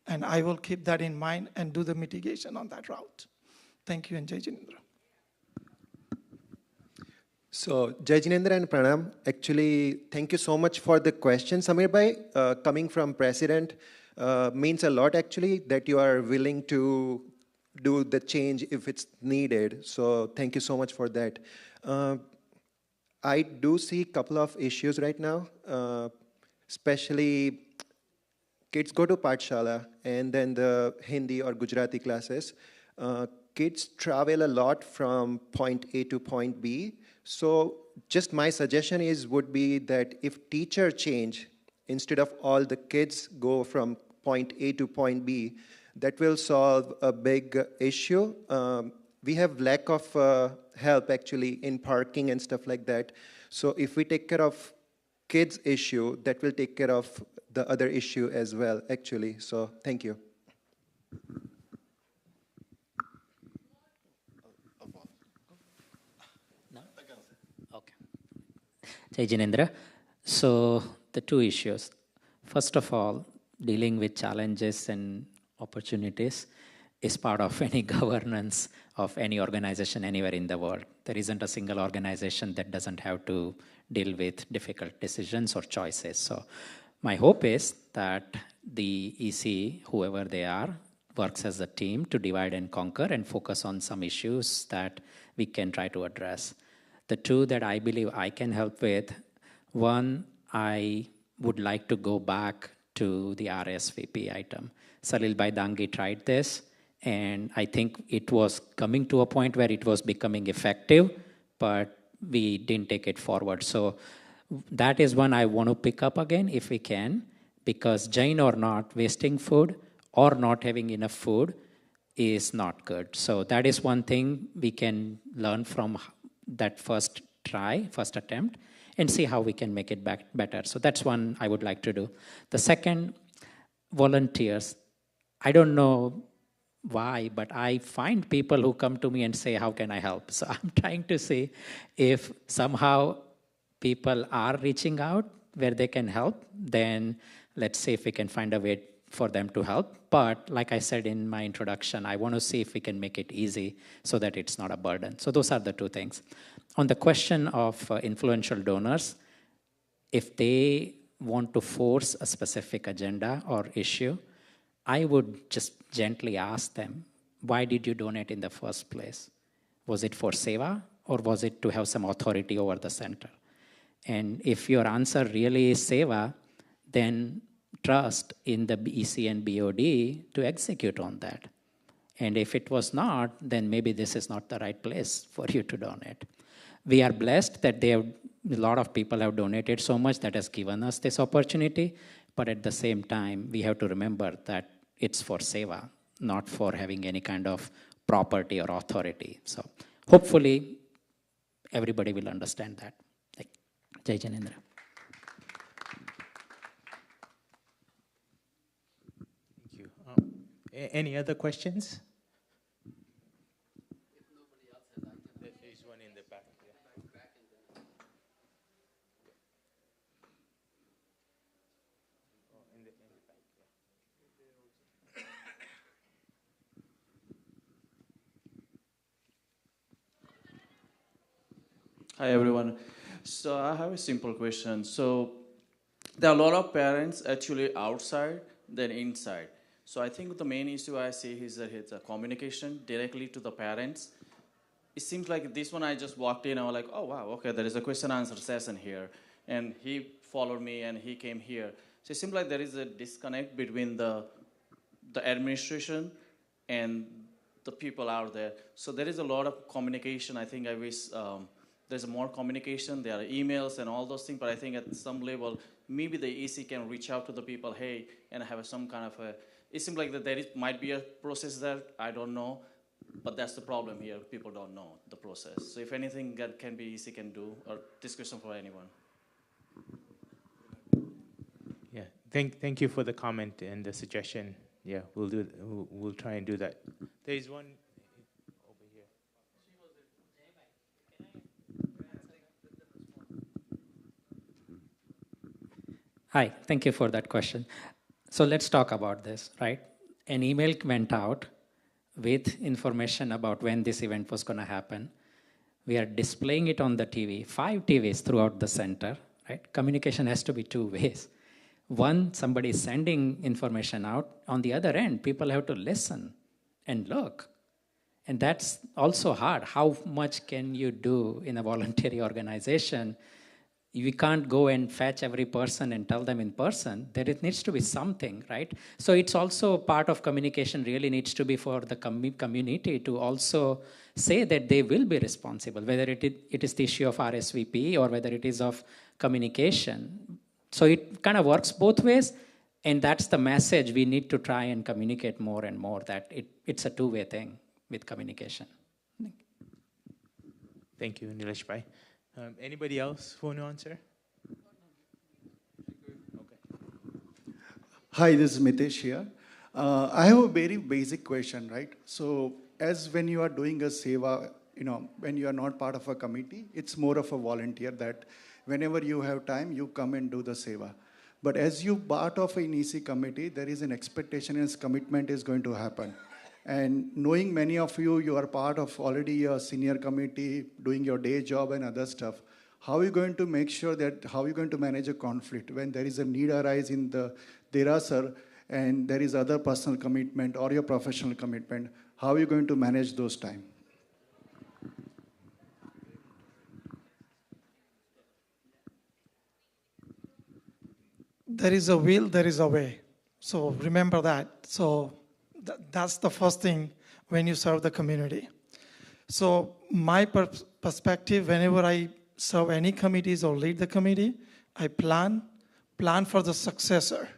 And I will keep that in mind and do the mitigation on that route. Thank you, and Jai Jinendra. So, Jai Jinendra and Pranam, actually, thank you so much for the question. Samir Bhai, coming from President, means a lot actually that you are willing to do the change if it's needed. So, thank you so much for that. I do see a couple of issues right now, especially kids go to Pathshala and then the Hindi or Gujarati classes. Kids travel a lot from point A to point B. So just my suggestion would be that if teacher change, instead of all the kids go from point A to point B, that will solve a big issue. We have lack of help actually in parking and stuff like that. So if we take care of kids issue, that will take care of the other issue as well actually. So thank you. Jai Jinendra. So the two issues. First of all, dealing with challenges and opportunities is part of any governance of any organization anywhere in the world. There isn't a single organization that doesn't have to deal with difficult decisions or choices. So my hope is that the EC, whoever they are, works as a team to divide and conquer and focus on some issues that we can try to address. The two that I believe I can help with, one, I would like to go back to the RSVP item. Salil Bhai Dangi tried this, and I think it was coming to a point where it was becoming effective, but we didn't take it forward. So that is one I want to pick up again if we can, because Jain or not, wasting food or not having enough food is not good. So that is one thing we can learn from that first attempt, and see how we can make it back better. So that's one I would like to do. The second, volunteers. I don't know why, but I find people who come to me and say, how can I help? So I'm trying to see if somehow people are reaching out where they can help, then let's see if we can find a way for them to help. But like I said in my introduction, I want to see if we can make it easy so that it's not a burden. So those are the two things. On the question of influential donors, if they want to force a specific agenda or issue, I would just gently ask them, why did you donate in the first place? Was it for seva, or was it to have some authority over the center? And if your answer really is seva, then trust in the EC and BOD to execute on that. And if it was not, then maybe this is not the right place for you to donate. We are blessed that a lot of people have donated so much that has given us this opportunity, but at the same time, we have to remember that it's for seva, not for having any kind of property or authority. So hopefully, everybody will understand that. Jai Jinendra. Thank you. Any other questions? There is one in the back. Hi everyone. So I have a simple question. So there are a lot of parents actually outside than inside. So I think the main issue I see is that it's a communication directly to the parents. It seems like this one I just walked in, I was like, oh wow, okay, there is a question answer session here. And he followed me and he came here. So it seems like there is a disconnect between the administration and the people out there. So there is a lot of communication. I think I wish there's more communication. There are emails and all those things, but I think at some level, maybe the EC can reach out to the people, hey, and have some kind of a, it seems like that might be a process there, I don't know, but that's the problem here. People don't know the process. So if anything that can be EC can do, or this question for anyone. Yeah, thank you for the comment and the suggestion. Yeah, we'll try and do that. There is one over here. Hi, thank you for that question. So let's talk about this, right? An email went out with information about when this event was going to happen. We are displaying it on the TV, 5 TVs throughout the center, right? Communication has to be 2 ways. One, somebody is sending information out. On the other end, people have to listen and look. And that's also hard. How much can you do in a voluntary organization? We can't go and fetch every person and tell them in person. There needs to be something, right? So it's also part of communication really needs to be for the community to also say that they will be responsible, whether it is the issue of RSVP or whether it is of communication. So it kind of works both ways, and that's the message we need to try and communicate more and more, that it's a 2-way thing with communication. Thank you, Nilesh Bhai. Anybody else want to answer? Hi, this is Mitesh here. I have a very basic question, right? So as when you are doing a seva, when you are not part of a committee, it's more of a volunteer that whenever you have time, you come and do the seva. But as you part of an EC committee, there is an expectation and commitment is going to happen. And knowing many of you, you are part of already a senior committee, doing your day job and other stuff. How are you going to make sure that, how are you going to manage a conflict when there is a need arise in the Derasar and there is other personal commitment or your professional commitment? How are you going to manage those time? There is a will, there is a way. So remember that. So that's the first thing when you serve the community. So my perspective, whenever I serve any committees or lead the committee, I plan for the successor.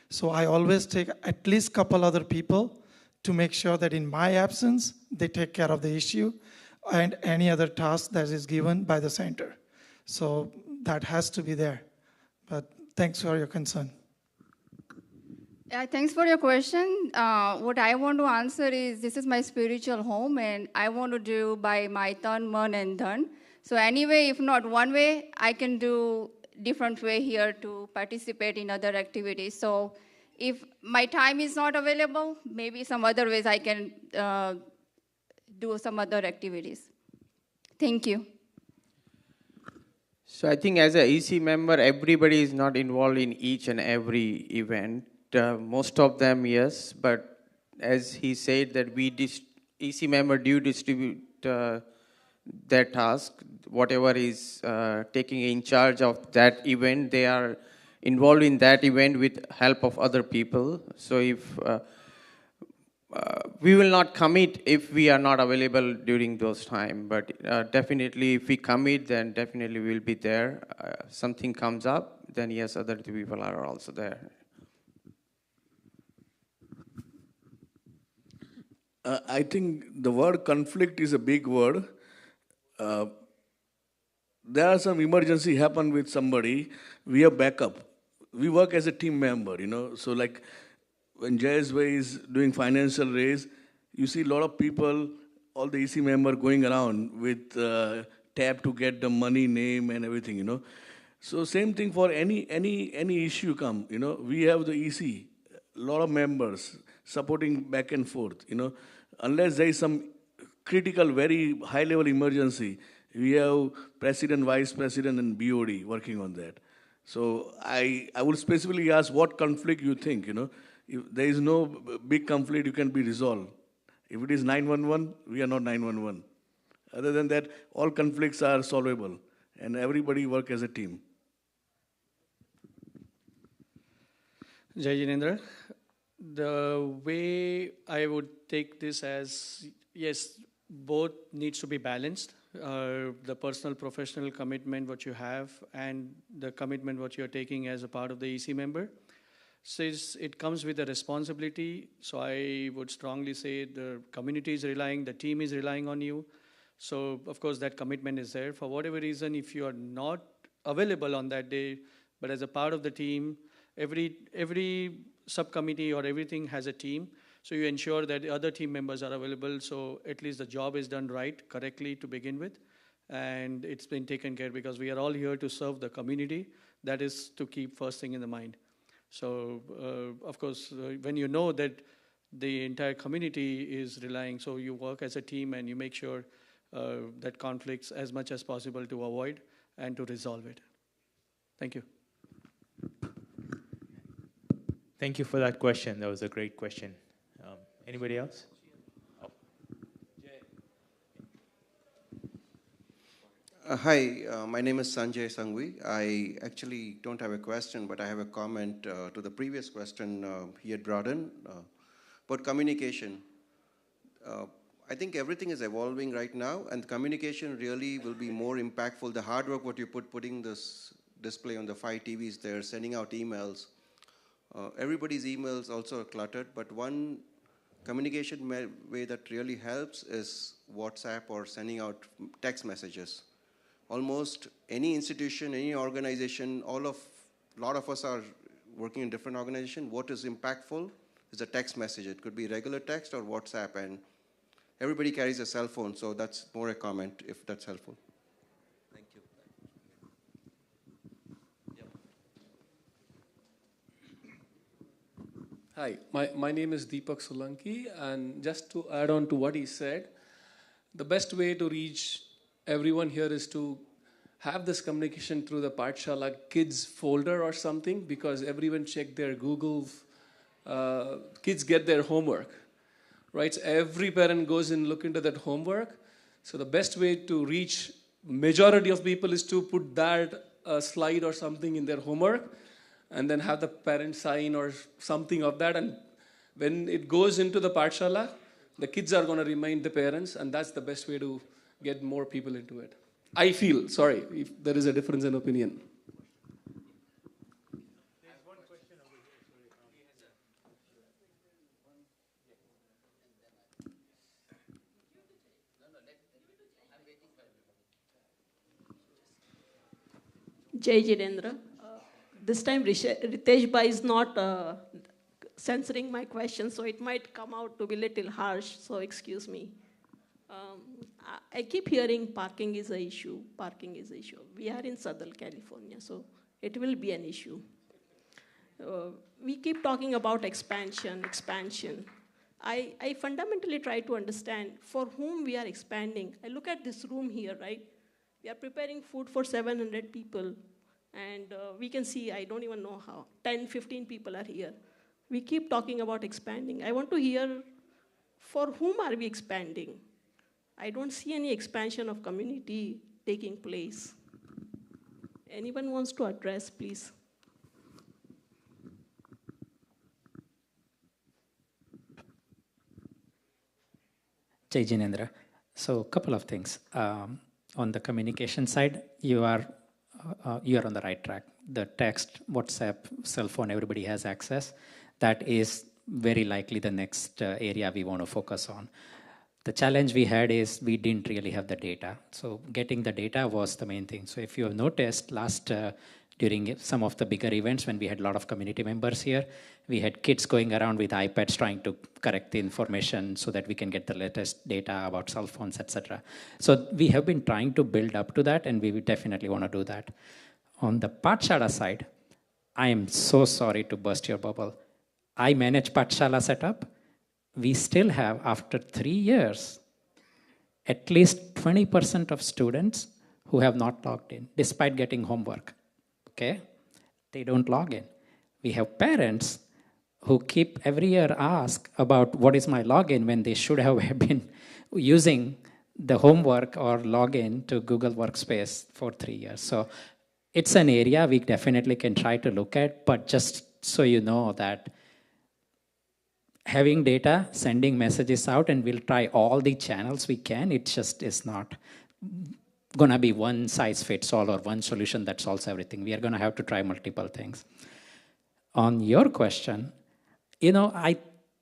So I always take at least a couple other people to make sure that in my absence, they take care of the issue and any other task that is given by the center. So that has to be there. But thanks for your concern. Yeah, thanks for your question. What I want to answer is, this is my spiritual home, and I want to do by my tan, man, and dhan. So anyway, if not one way, I can do different way here to participate in other activities. So if my time is not available, maybe some other ways I can do some other activities. Thank you. So I think as a EC member, everybody is not involved in each and every event. Most of them, yes, but as he said that we EC member do distribute their task, whatever is taking in charge of that event, they are involved in that event with help of other people. So if we will not commit if we are not available during those time, but definitely if we commit, then definitely we'll be there. Something comes up, then yes, other people are also there. I think the word conflict is a big word. There are some emergency happen with somebody, we have backup. We work as a team member, So like when JSY is doing financial raise, you see a lot of people, all the EC member going around with tab to get the money, name and everything, So same thing for any issue come, We have the EC, a lot of members supporting back and forth, Unless there is some critical, very high-level emergency, we have president, vice president, and BOD working on that. So I would specifically ask what conflict you think, If there is no big conflict, you can be resolved. If it is 911, we are not 911. Other than that, all conflicts are solvable, and everybody work as a team. Jai Jinendra. The way I would take this as, yes, both needs to be balanced. The personal professional commitment what you have and the commitment what you're taking as a part of the EC member. So it comes with a responsibility. So I would strongly say the community is relying, the team is relying on you. So of course that commitment is there. For whatever reason, if you are not available on that day, but as a part of the team, every subcommittee or everything has a team. So you ensure that the other team members are available. So at least the job is done right, correctly to begin with. And it's been taken care because we are all here to serve the community. That is to keep first thing in the mind. So, of course, when you know that the entire community is relying, so you work as a team and you make sure that conflicts as much as possible to avoid and to resolve it. Thank you. Thank you for that question. That was a great question. Anybody else? Hi, my name is Sanjay Sangvi. I actually don't have a question, but I have a comment to the previous question he had brought in about communication. I think everything is evolving right now, and communication really will be more impactful. The hard work what you putting this display on the 5 TVs there, sending out emails. Everybody's emails also are cluttered, but one communication way that really helps is WhatsApp or sending out text messages. Almost any institution, any organization, a lot of us are working in different organizations. What is impactful is a text message. It could be regular text or WhatsApp, and everybody carries a cell phone, so that's more a comment if that's helpful. Thank you. Hi, my name is Deepak Solanki, and just to add on to what he said, the best way to reach everyone here is to have this communication through the Pathshala kids folder or something, because everyone check their Google, kids get their homework, right? So every parent goes and look into that homework. So the best way to reach majority of people is to put that slide or something in their homework, and then have the parent sign or something of that. And when it goes into the Pathshala, the kids are going to remind the parents, and that's the best way to get more people into it. I feel, sorry, if there is a difference in opinion. Jai Jinendra. This time Ritesh Bhai is not censoring my question, so it might come out to be a little harsh, so excuse me. I keep hearing parking is an issue, parking is an issue. We are in Southern California, so it will be an issue. We keep talking about expansion. I fundamentally try to understand for whom we are expanding. I look at this room here, right? We are preparing food for 700 people, and we can see, I don't even know how, 10, 15 people are here. We keep talking about expanding. I want to hear, for whom are we expanding? I don't see any expansion of community taking place. Anyone wants to address, please? Jai Jinendra. So a couple of things. On the communication side, you are on the right track. The text, WhatsApp, cell phone, everybody has access. That is very likely the next area we want to focus on. The challenge we had is we didn't really have the data. So getting the data was the main thing. So if you have noticed, during some of the bigger events when we had a lot of community members here, we had kids going around with iPads trying to correct the information so that we can get the latest data about cell phones, etc. So we have been trying to build up to that, and we would definitely want to do that. On the Pathshala side, I am so sorry to burst your bubble. I manage Pathshala setup. We still have, after 3 years, at least 20% of students who have not logged in, despite getting homework. Okay? They don't log in. We have parents who keep every year ask about what is my login when they should have been using the homework or login to Google Workspace for 3 years. So it's an area we definitely can try to look at, but just so you know that having data, sending messages out, and we'll try all the channels we can. It just is not going to be one size fits all or one solution that solves everything. We are going to have to try multiple things. On your question, I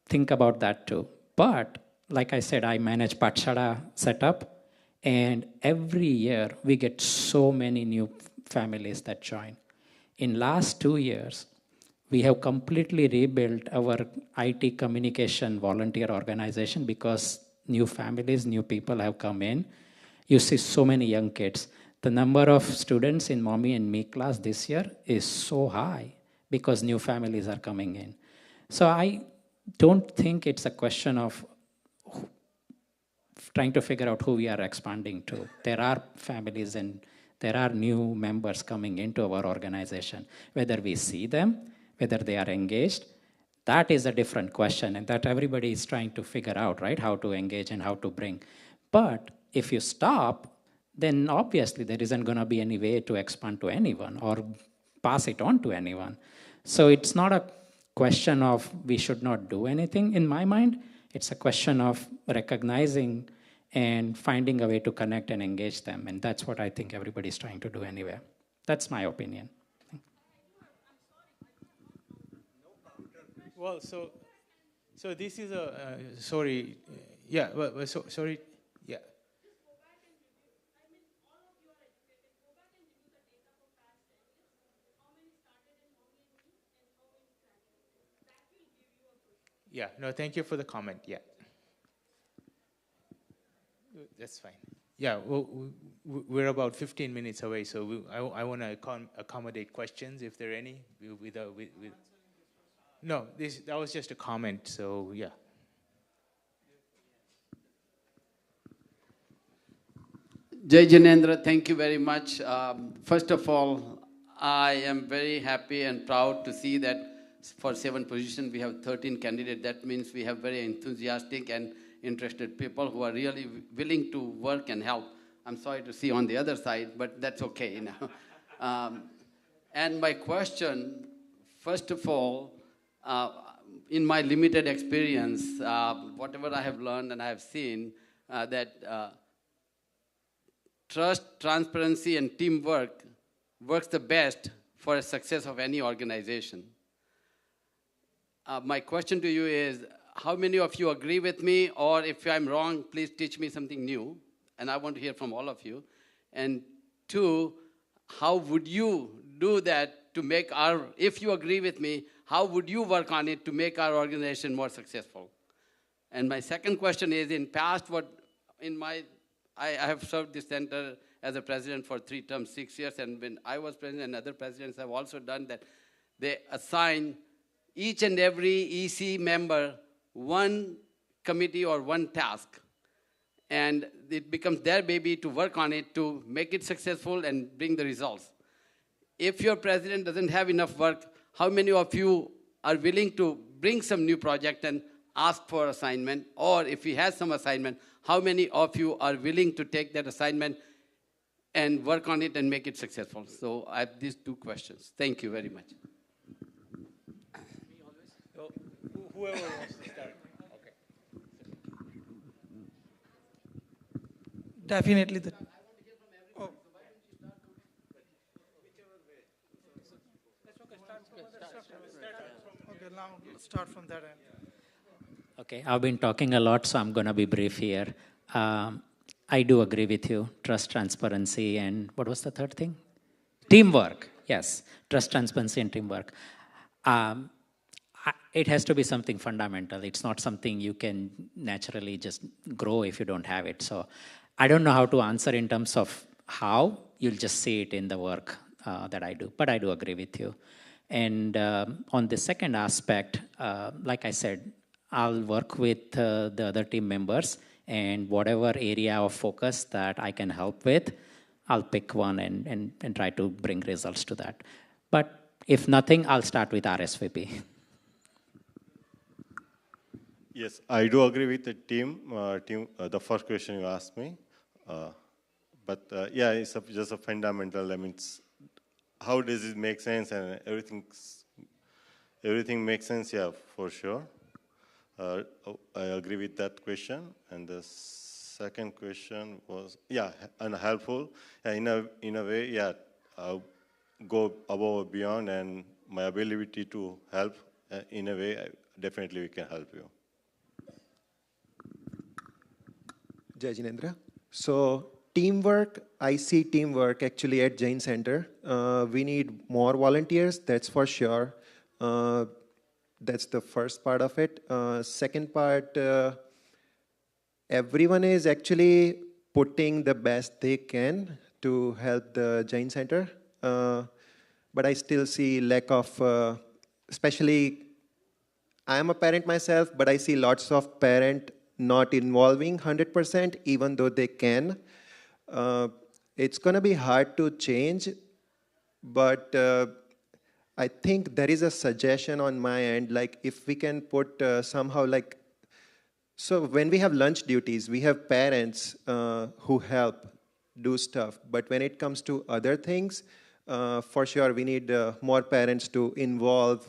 think about that too. But like I said, I manage Pathshala setup, and every year we get so many new families that join. In last 2 years, we have completely rebuilt our IT communication volunteer organization because new families, new people have come in. You see so many young kids. The number of students in Mommy and Me class this year is so high because new families are coming in. So I don't think it's a question of trying to figure out who we are expanding to. There are families and there are new members coming into our organization. Whether we see them, whether they are engaged, that is a different question, and that everybody is trying to figure out, right, how to engage and how to bring. But if you stop, then obviously there isn't going to be any way to expand to anyone or pass it on to anyone. So it's not a question of we should not do anything in my mind. It's a question of recognizing and finding a way to connect and engage them. And that's what I think everybody's trying to do anyway. That's my opinion. Well, so this is a, sorry, yeah, sorry, yeah. Yeah, no, thank you for the comment, yeah. That's fine. Yeah, well, we're about 15 minutes away, so I want to accommodate questions if there are any. No, that was just a comment, so yeah. Jai Jinendra, thank you very much. First of all, I am very happy and proud to see that for 7 positions we have 13 candidates. That means we have very enthusiastic and interested people who are really willing to work and help. I'm sorry to see on the other side, but that's okay, you know. And my question, first of all, in my limited experience, whatever I have learned and I have seen, that trust, transparency, and teamwork works the best for the success of any organization. My question to you is, how many of you agree with me, or if I'm wrong, please teach me something new, and I want to hear from all of you. And 2, how would you do that to make if you agree with me, how would you work on it to make our organization more successful? And my second question is, in past, I have served this center as a president for 3 terms, 6 years, and when I was president and other presidents have also done that, they assign each and every EC member one committee or one task, and it becomes their baby to work on it to make it successful and bring the results. If your president doesn't have enough work, how many of you are willing to bring some new project and ask for assignment? Or if he has some assignment, how many of you are willing to take that assignment and work on it and make it successful? So I have these 2 questions. Thank you very much. Whoever wants to start. Okay. Definitely. Okay, now let's start from that end. Okay, I've been talking a lot, so I'm going to be brief here. I do agree with you. Trust, transparency, and what was the third thing? Teamwork. Yes, trust, transparency, and teamwork. It has to be something fundamental. It's not something you can naturally just grow if you don't have it. So I don't know how to answer in terms of how. You'll just see it in the work that I do. But I do agree with you. And on the second aspect, like I said, I'll work with the other team members, and whatever area of focus that I can help with, I'll pick one and try to bring results to that. But if nothing, I'll start with RSVP. Yes, I do agree with the team. The first question you asked me. Yeah, it's just a fundamental. I mean, how does it make sense and everything? everything makes sense, yeah, for sure. I agree with that question. And the second question was, yeah, and helpful. In a way, yeah, go above and beyond, and my ability to help in a way, definitely we can help you. Jai Jinendra. So teamwork, I see teamwork actually at Jain Center. We need more volunteers, that's for sure. That's the first part of it. Second part, everyone is actually putting the best they can to help the Jain Center. But I still see lack of, especially, I am a parent myself, but I see lots of parents not involving 100%, even though they can. It's going to be hard to change, but I think there is a suggestion on my end, like if we can put somehow like, so when we have lunch duties, we have parents who help do stuff, but when it comes to other things, for sure we need more parents to involve,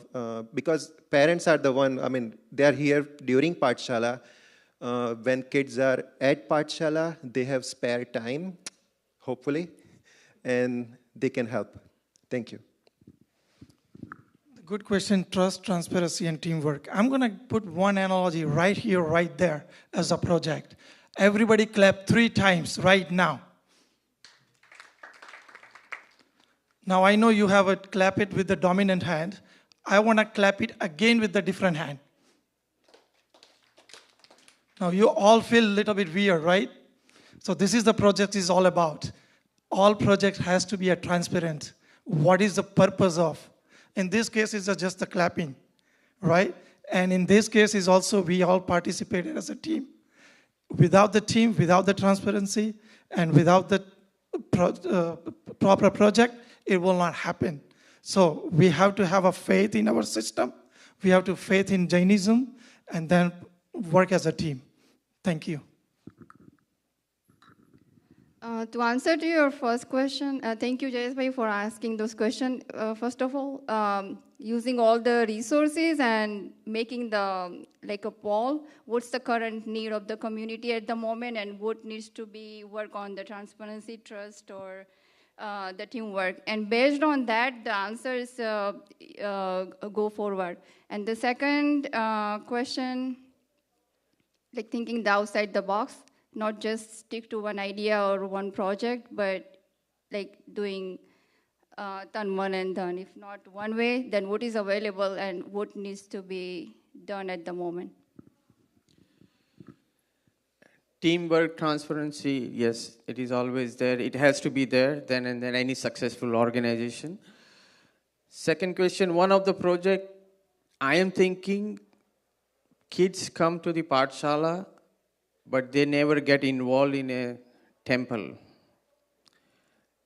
because parents are the one, I mean, they are here during Pathshala. When kids are at Pathshala, they have spare time, hopefully, and they can help. Thank you. Good question, trust, transparency, and teamwork. I'm going to put one analogy right here, right there as a project. Everybody clap 3 times right now. Now I know you have a clap it with the dominant hand. I want to clap it again with the different hand. Now you all feel a little bit weird, right? So this is the project is all about. All project has to be a transparent. What is the purpose of? In this case, it's just the clapping, right? And in this case, is also we all participated as a team. Without the team, without the transparency, and without the proper project, it will not happen. So we have to have a faith in our system. We have to faith in Jainism, and then work as a team. Thank you. To answer to your first question, thank you, Jayesh, for asking those questions. First of all, using all the resources and making the like a poll, what's the current need of the community at the moment, and what needs to be work on the transparency, trust, or the teamwork. And based on that, the answer is go forward. And the second question, like thinking the outside the box. Not just stick to one idea or one project, but like doing done one and done. If not one way, then what is available and what needs to be done at the moment. Teamwork, transparency, yes, it is always there. It has to be there then and then any successful organization. Second question, one of the project, I am thinking kids come to the Pathshala, but they never get involved in a temple.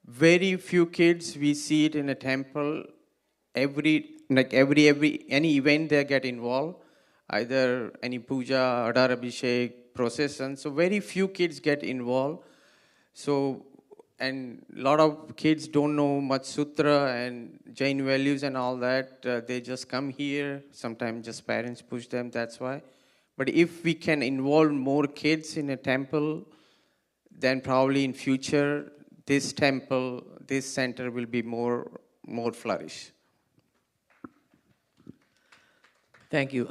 Very few kids we see it in a temple. Any event they get involved, either any puja, Adar Abhishek, procession. So very few kids get involved. So, and a lot of kids don't know much sutra and Jain values and all that. They just come here. Sometimes just parents push them. That's why. But if we can involve more kids in a temple, then probably in future, this temple, this center will be more flourish. Thank you.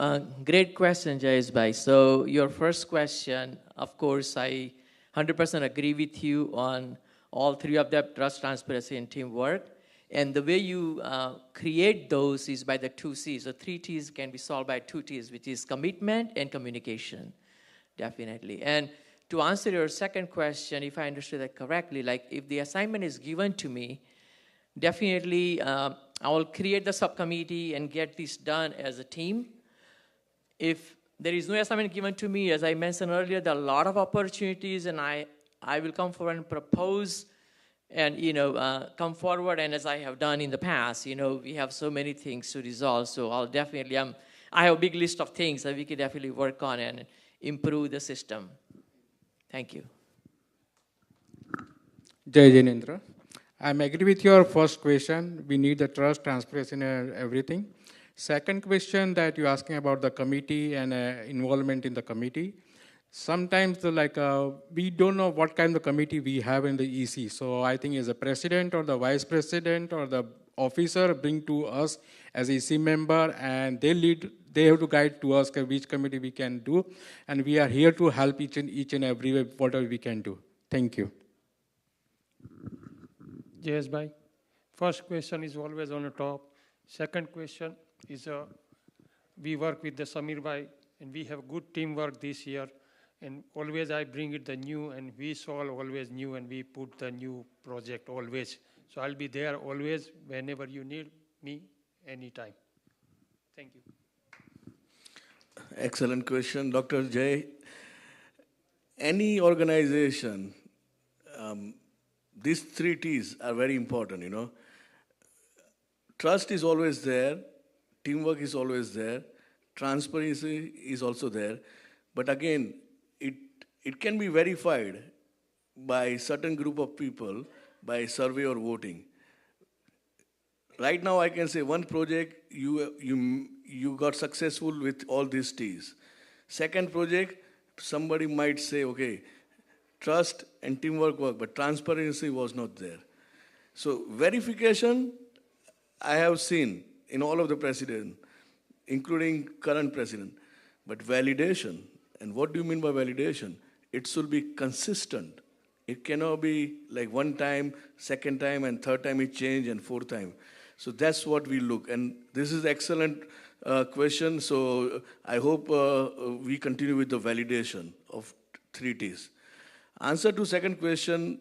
Great question, Jayesh Bhai. So your first question, of course, I 100% agree with you on all 3 of them, trust, transparency, and teamwork. And the way you create those is by the 2 C's. So 3 T's can be solved by 2 T's, which is commitment and communication, definitely. And to answer your second question, if I understood that correctly, like if the assignment is given to me, definitely I will create the subcommittee and get this done as a team. If there is no assignment given to me, as I mentioned earlier, there are a lot of opportunities, and I will come forward and propose and, come forward, and as I have done in the past, we have so many things to resolve, so I'll definitely, I have a big list of things that we can definitely work on and improve the system. Thank you. Jai Jinendra. I agree with your first question. We need the trust, transparency, and everything. Second question that you're asking about the committee and involvement in the committee. Sometimes we don't know what kind of committee we have in the EC. So I think as a president or the vice president or the officer bring to us as EC member, and they have to guide to us which committee we can do. And we are here to help each and every way, whatever we can do. Thank you. Yes, bhai. First question is always on the top. Second question is we work with the Samir bhai and we have good teamwork this year. And always I bring it the new, and we solve always new, and we put the new project always. So I'll be there always whenever you need me, anytime. Thank you. Excellent question, Dr. Jay. Any organization, these 3 T's are very important, Trust is always there, teamwork is always there, transparency is also there. But again, it can be verified by certain group of people by survey or voting. Right now, I can say one project you got successful with all these T's. Second project, somebody might say, okay, trust and teamwork work, but transparency was not there. So verification, I have seen in all of the presidents, including current president, but validation. And what do you mean by validation? It should be consistent. It cannot be like one time, second time, and third time it changed, and fourth time. So that's what we look. And this is excellent question. So I hope we continue with the validation of 3 T's. Answer to second question,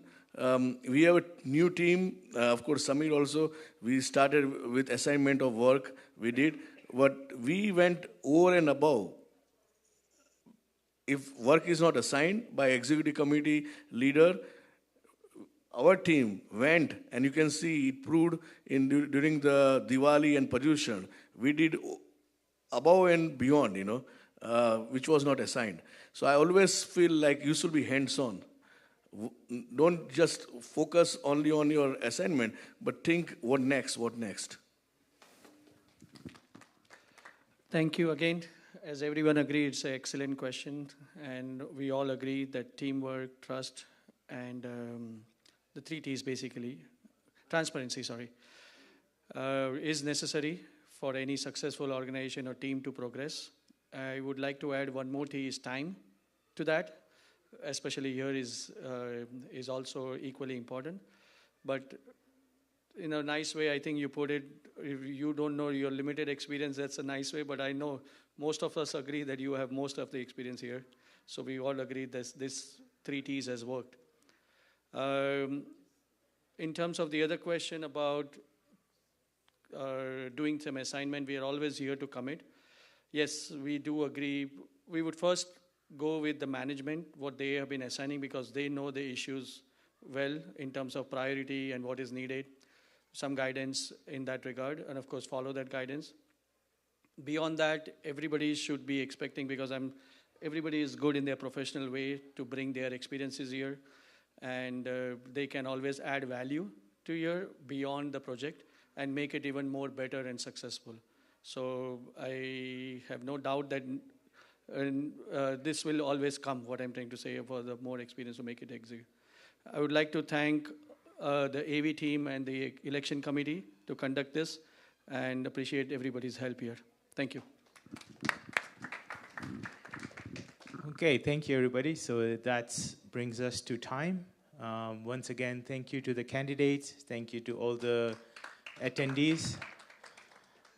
we have a new team. Of course, Samir also, we started with assignment of work. We did. But we went over and above. If work is not assigned by executive committee leader, our team went, and you can see it proved during the Diwali and Paryushan. We did above and beyond, which was not assigned. So I always feel like you should be hands-on. Don't just focus only on your assignment, but think what next. Thank you again. As everyone agreed, it's an excellent question, and we all agree that teamwork, trust, and the 3 T's basically, transparency, is necessary for any successful organization or team to progress. I would like to add one more T is time to that, especially here is also equally important. But in a nice way, I think you put it, if you don't know your limited experience, that's a nice way, but I know most of us agree that you have most of the experience here. So we all agree that this 3 T's has worked. In terms of the other question about doing some assignment, we are always here to commit. Yes, we do agree. We would first go with the management, what they have been assigning, because they know the issues well in terms of priority and what is needed. Some guidance in that regard, and of course follow that guidance. Beyond that, everybody should be expecting, because everybody is good in their professional way to bring their experiences here, and they can always add value to here beyond the project and make it even more better and successful. So I have no doubt that this will always come, what I'm trying to say, for the more experience to make it execute. I would like to thank the AV team and the election committee to conduct this, and appreciate everybody's help here. Thank you. Okay, thank you, everybody. So that brings us to time. Once again, thank you to the candidates. Thank you to all the attendees.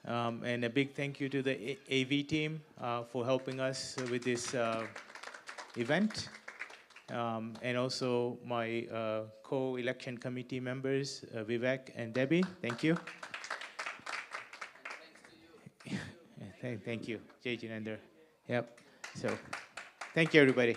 And a big thank you to the AV team for helping us with this event. And also my co-election committee members, Vivek and Debbie. Thank you. Thank you, Jain. Yep. So, thank you, everybody.